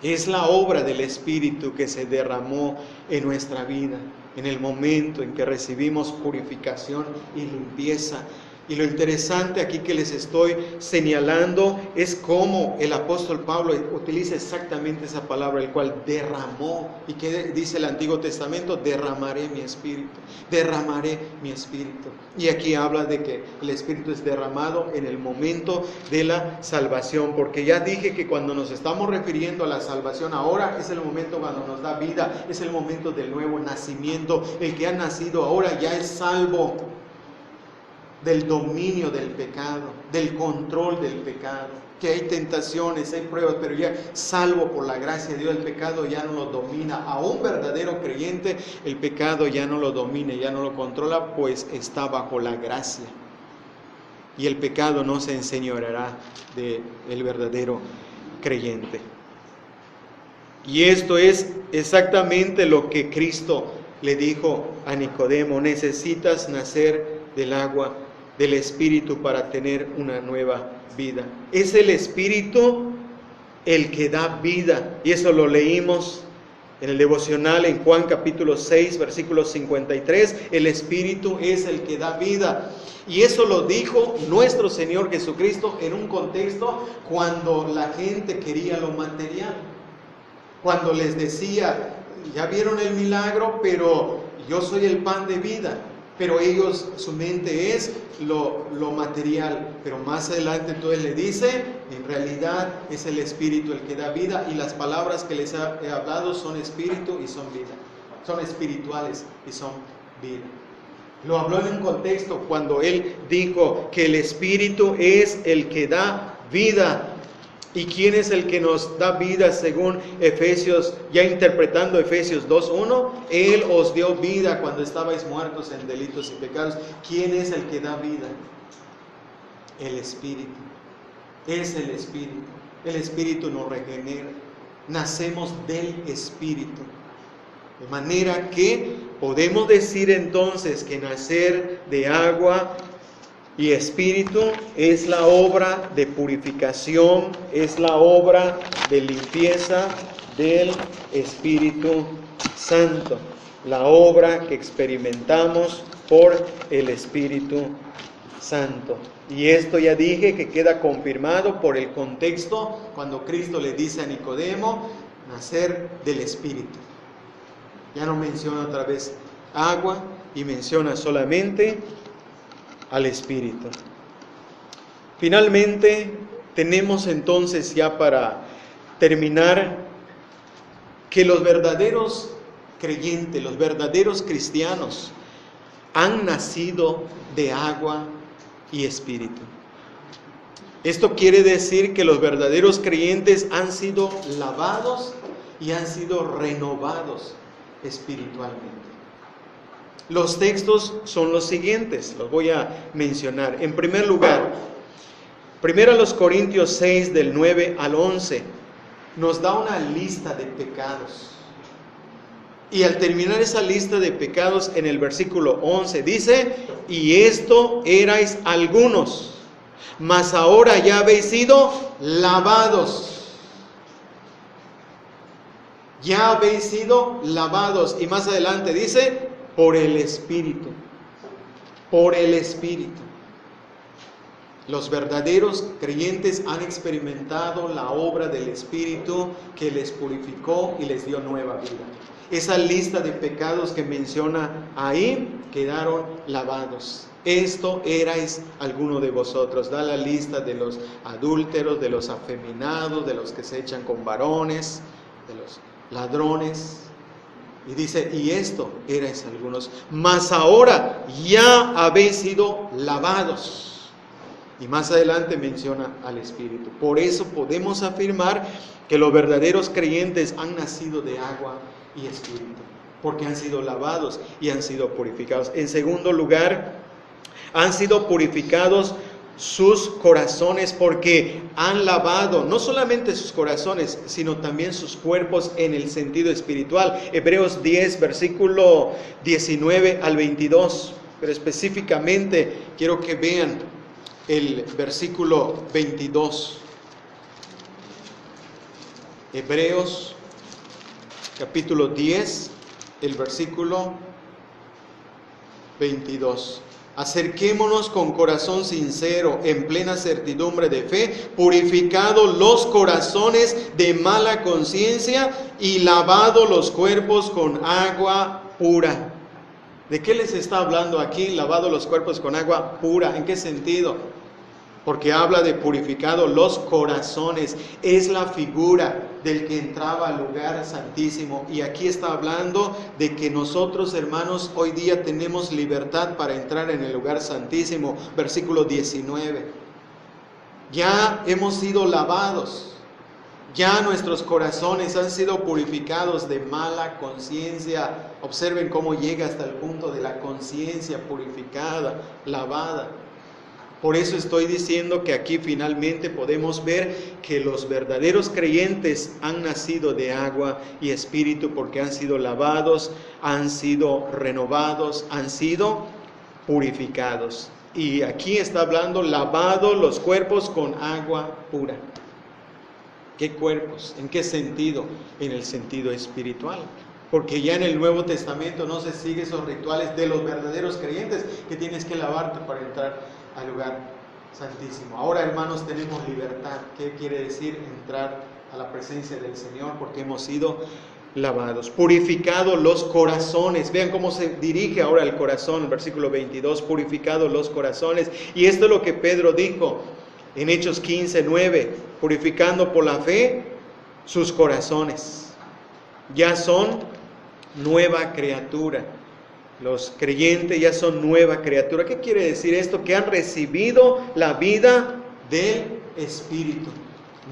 Es la obra del Espíritu que se derramó en nuestra vida, en el momento en que recibimos purificación y limpieza. Y lo interesante aquí que les estoy señalando es cómo el apóstol Pablo utiliza exactamente esa palabra, el cual derramó. ¿Y qué dice el Antiguo Testamento? Derramaré mi espíritu, derramaré mi espíritu. Y aquí habla de que el espíritu es derramado en el momento de la salvación, porque ya dije que cuando nos estamos refiriendo a la salvación ahora es el momento cuando nos da vida, es el momento del nuevo nacimiento. El que ha nacido ahora ya es salvo del dominio del pecado, del control del pecado, que hay tentaciones, hay pruebas, pero ya salvo por la gracia de Dios, el pecado ya no lo domina. A un verdadero creyente el pecado ya no lo domina, ya no lo controla, pues está bajo la gracia. Y el pecado no se enseñoreará del verdadero creyente. Y esto es exactamente lo que Cristo le dijo a Nicodemo: necesitas nacer del agua, del Espíritu, para tener una nueva vida. Es el Espíritu el que da vida, y eso lo leímos en el devocional en Juan capítulo 6, versículo 53. El Espíritu es el que da vida, y eso lo dijo nuestro Señor Jesucristo en un contexto cuando la gente quería lo material, cuando les decía, ya vieron el milagro, pero yo soy el pan de vida. Pero ellos, su mente es lo material. Pero más adelante entonces le dice, en realidad es el Espíritu el que da vida, y las palabras que les he hablado son espíritu y son vida. Son espirituales y son vida. Lo habló en un contexto cuando él dijo que el Espíritu es el que da vida. ¿Y quién es el que nos da vida según Efesios, ya interpretando Efesios 2:1? Él os dio vida cuando estabais muertos en delitos y pecados. ¿Quién es el que da vida? El Espíritu. Es el Espíritu. El Espíritu nos regenera. Nacemos del Espíritu. De manera que podemos decir entonces que nacer de agua y Espíritu es la obra de purificación, es la obra de limpieza del Espíritu Santo, la obra que experimentamos por el Espíritu Santo. Y esto ya dije que queda confirmado por el contexto cuando Cristo le dice a Nicodemo, nacer del Espíritu. Ya no menciona otra vez agua y menciona solamente al Espíritu. Finalmente, tenemos entonces, ya para terminar, que los verdaderos creyentes, los verdaderos cristianos, han nacido de agua y Espíritu. Esto quiere decir que los verdaderos creyentes han sido lavados y han sido renovados espiritualmente. Los textos son los siguientes, los voy a mencionar. En primer lugar, 1 Corintios 6, del 9 al 11, nos da una lista de pecados. Y al terminar esa lista de pecados, en el versículo 11 dice, y esto erais algunos, mas ahora ya habéis sido lavados. Ya habéis sido lavados. Y más adelante dice, por el Espíritu. Por el Espíritu. Los verdaderos creyentes han experimentado la obra del Espíritu que les purificó y les dio nueva vida. Esa lista de pecados que menciona ahí quedaron lavados. Esto erais alguno de vosotros. Da la lista de los adúlteros, de los afeminados, de los que se echan con varones, de los ladrones. Y dice, y esto erais algunos, mas ahora ya habéis sido lavados. Y más adelante menciona al Espíritu. Por eso podemos afirmar que los verdaderos creyentes han nacido de agua y Espíritu, porque han sido lavados y han sido purificados. En segundo lugar, han sido purificados sus corazones, porque han lavado no solamente sus corazones, sino también sus cuerpos en el sentido espiritual. Hebreos 10, versículo 19 al 22. Pero específicamente quiero que vean el versículo 22. Hebreos capítulo 10, el versículo 22. Acerquémonos con corazón sincero, en plena certidumbre de fe, purificados los corazones de mala conciencia y lavados los cuerpos con agua pura. ¿De qué les está hablando aquí? Lavado los cuerpos con agua pura. ¿En qué sentido? Porque habla de purificados los corazones. Es la figura del que entraba al lugar santísimo. Y aquí está hablando de que nosotros, hermanos, hoy día tenemos libertad para entrar en el lugar santísimo. Versículo 19. Ya hemos sido lavados. Ya nuestros corazones han sido purificados de mala conciencia. Observen cómo llega hasta el punto de la conciencia purificada, lavada. Por eso estoy diciendo que aquí finalmente podemos ver que los verdaderos creyentes han nacido de agua y espíritu, porque han sido lavados, han sido renovados, han sido purificados. Y aquí está hablando lavados los cuerpos con agua pura. ¿Qué cuerpos? ¿En qué sentido? En el sentido espiritual. Porque ya en el Nuevo Testamento no se siguen esos rituales de los verdaderos creyentes que tienes que lavarte para entrar al lugar santísimo. Ahora, hermanos, tenemos libertad. ¿Qué quiere decir entrar a la presencia del Señor? Porque hemos sido lavados. Purificados los corazones. Vean cómo se dirige ahora el corazón, versículo 22. Purificados los corazones. Y esto es lo que Pedro dijo en Hechos 15:9. Purificando por la fe sus corazones. Ya son nueva criatura. Los creyentes ya son nueva criatura. ¿Qué quiere decir esto? Que han recibido la vida del Espíritu.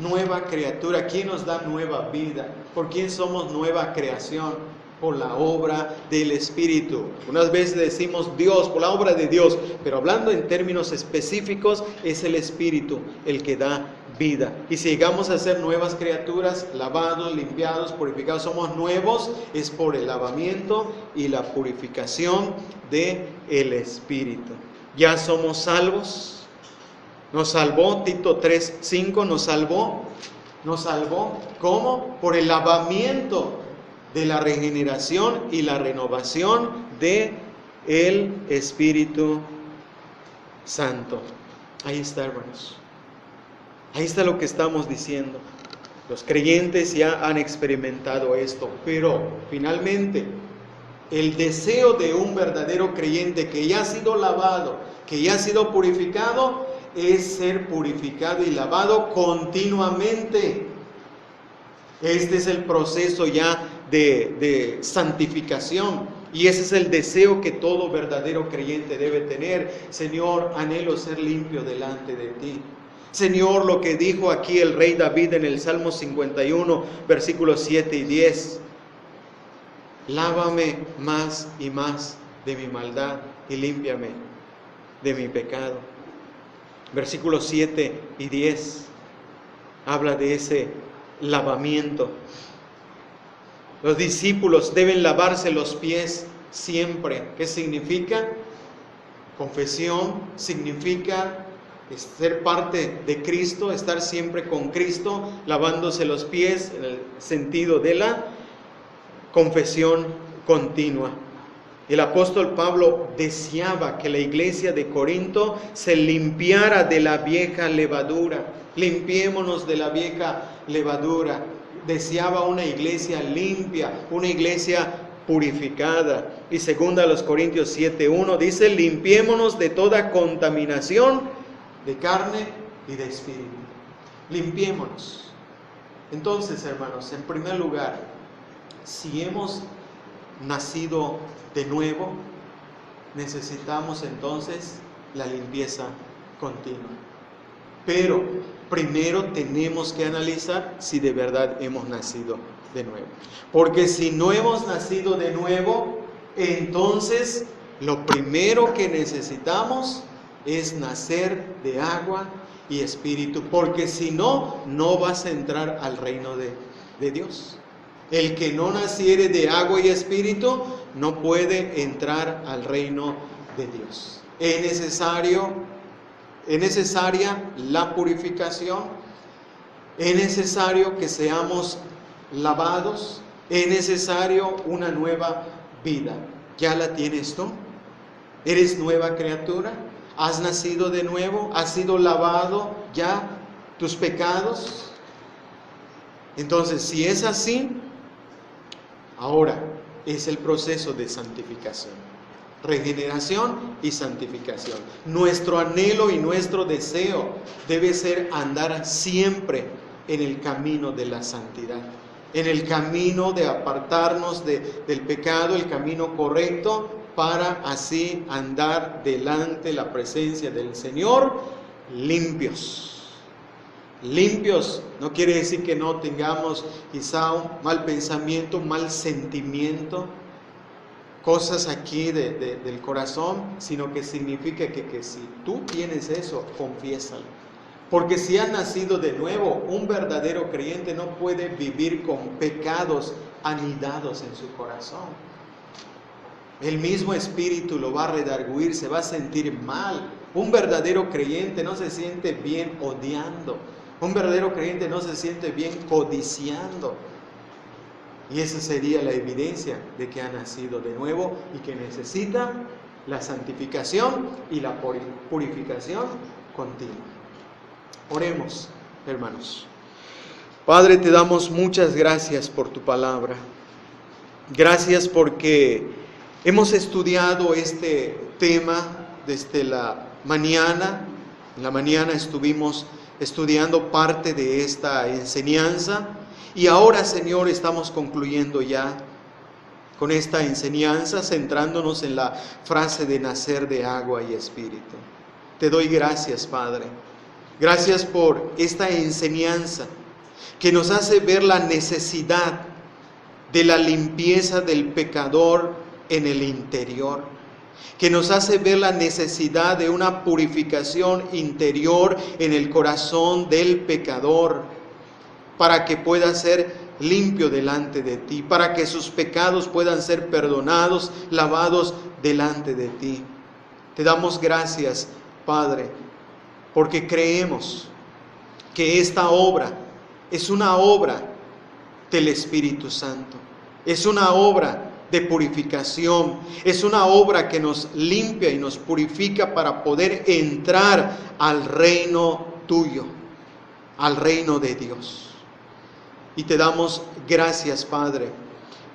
Nueva criatura. ¿Quién nos da nueva vida? ¿Por quién somos nueva creación? Por la obra del Espíritu. Unas veces decimos Dios, por la obra de Dios, pero hablando en términos específicos, es el Espíritu el que da vida. Y si llegamos a ser nuevas criaturas, lavados, limpiados, purificados, somos nuevos, es por el lavamiento y la purificación del Espíritu. Ya somos salvos. Nos salvó, Tito 3:5 nos salvó. ¿Cómo? Por el lavamiento de la regeneración y la renovación de el Espíritu Santo. Ahí está, hermanos. Ahí está lo que estamos diciendo. Los creyentes ya han experimentado esto, pero finalmente el deseo de un verdadero creyente que ya ha sido lavado, que ya ha sido purificado, es ser purificado y lavado continuamente. Este es el proceso ya de santificación, y ese es el deseo que todo verdadero creyente debe tener. Señor, anhelo ser limpio delante de ti. Señor, lo que dijo aquí el rey David en el Salmo 51, versículos 7 y 10. Lávame más y más de mi maldad y límpiame de mi pecado. Versículos 7 y 10 habla de ese lavamiento. Los discípulos deben lavarse los pies siempre. ¿Qué significa? Confesión significa ser parte de Cristo, estar siempre con Cristo, lavándose los pies en el sentido de la confesión continua. El apóstol Pablo deseaba que la iglesia de Corinto se limpiara de la vieja levadura. Limpiémonos de la vieja levadura. Deseaba una iglesia limpia, una iglesia purificada. Y segunda a los Corintios 7:1 dice: limpiémonos de toda contaminación de carne y de espíritu. Limpiémonos. Entonces, hermanos, en primer lugar, si hemos nacido de nuevo, necesitamos entonces la limpieza continua. Pero primero tenemos que analizar si de verdad hemos nacido de nuevo. Porque si no hemos nacido de nuevo, entonces lo primero que necesitamos es nacer de agua y espíritu. Porque si no, no vas a entrar al reino de Dios. El que no naciere de agua y espíritu no puede entrar al reino de Dios. Es necesaria la purificación, es necesario que seamos lavados, es necesario una nueva vida. ¿Ya la tienes tú? ¿Eres nueva criatura? ¿Has nacido de nuevo? ¿Has sido lavado ya tus pecados? Entonces, si es así, ahora es el proceso de santificación, regeneración y santificación. Nuestro anhelo y nuestro deseo debe ser andar siempre en el camino de la santidad, en el camino de apartarnos del pecado, el camino correcto, para así andar delante la presencia del Señor limpios. Limpios no quiere decir que no tengamos quizá un mal pensamiento, un mal sentimiento, cosas aquí del corazón, sino que significa que si tú tienes eso, confiésalo. Porque si has nacido de nuevo, un verdadero creyente no puede vivir con pecados anidados en su corazón. El mismo espíritu lo va a redarguir, se va a sentir mal. Un verdadero creyente no se siente bien odiando. Un verdadero creyente no se siente bien codiciando. Y esa sería la evidencia de que ha nacido de nuevo y que necesita la santificación y la purificación continua. Oremos, hermanos. Padre, te damos muchas gracias por tu palabra. Gracias porque hemos estudiado este tema desde la mañana. En la mañana estuvimos estudiando parte de esta enseñanza y ahora, Señor, estamos concluyendo ya con esta enseñanza, centrándonos en la frase de nacer de agua y espíritu. Te doy gracias, Padre. Gracias por esta enseñanza que nos hace ver la necesidad de la limpieza del pecador en el interior, que nos hace ver la necesidad de una purificación interior en el corazón del pecador, para que pueda ser limpio delante de ti, para que sus pecados puedan ser perdonados, lavados delante de ti. Te damos gracias, Padre, porque creemos que esta obra es una obra del Espíritu Santo, es una obra de purificación, es una obra que nos limpia y nos purifica para poder entrar al reino tuyo, al reino de Dios. Y te damos gracias, Padre,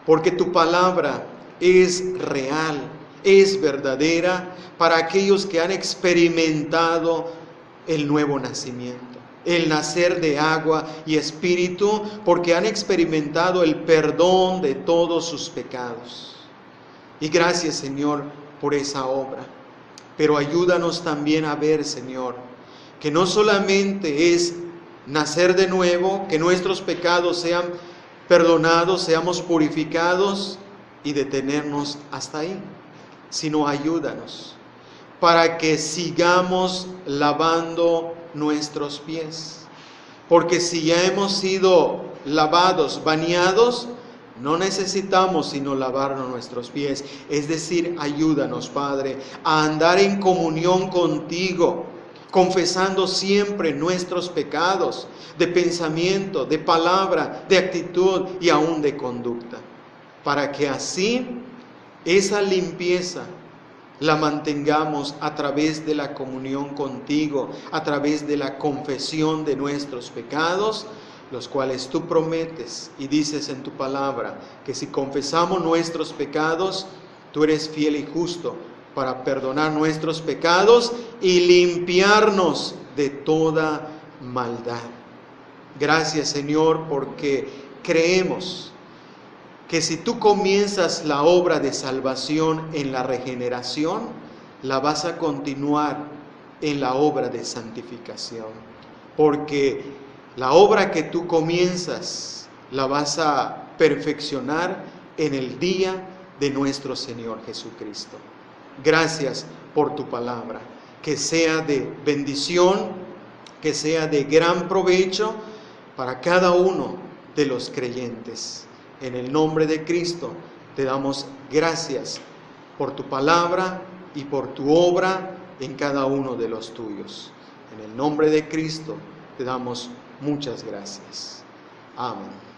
porque tu palabra es real, es verdadera para aquellos que han experimentado el nuevo nacimiento, el nacer de agua y espíritu, porque han experimentado el perdón de todos sus pecados. Y gracias, Señor, por esa obra. Pero ayúdanos también a ver, Señor, que no solamente es nacer de nuevo, que nuestros pecados sean perdonados, seamos purificados y detenernos hasta ahí, sino ayúdanos para que sigamos lavando nuestros pies. Porque si ya hemos sido lavados, bañados, no necesitamos sino lavarnos nuestros pies. Es decir, ayúdanos, Padre, a andar en comunión contigo, confesando siempre nuestros pecados de pensamiento, de palabra, de actitud y aún de conducta, para que así esa limpieza la mantengamos a través de la comunión contigo, a través de la confesión de nuestros pecados, los cuales tú prometes y dices en tu palabra que si confesamos nuestros pecados, tú eres fiel y justo para perdonar nuestros pecados y limpiarnos de toda maldad. Gracias, Señor, porque creemos que si tú comienzas la obra de salvación en la regeneración, la vas a continuar en la obra de santificación. Porque la obra que tú comienzas la vas a perfeccionar en el día de nuestro Señor Jesucristo. Gracias por tu palabra. Que sea de bendición, que sea de gran provecho para cada uno de los creyentes. En el nombre de Cristo te damos gracias por tu palabra y por tu obra en cada uno de los tuyos. En el nombre de Cristo te damos muchas gracias. Amén.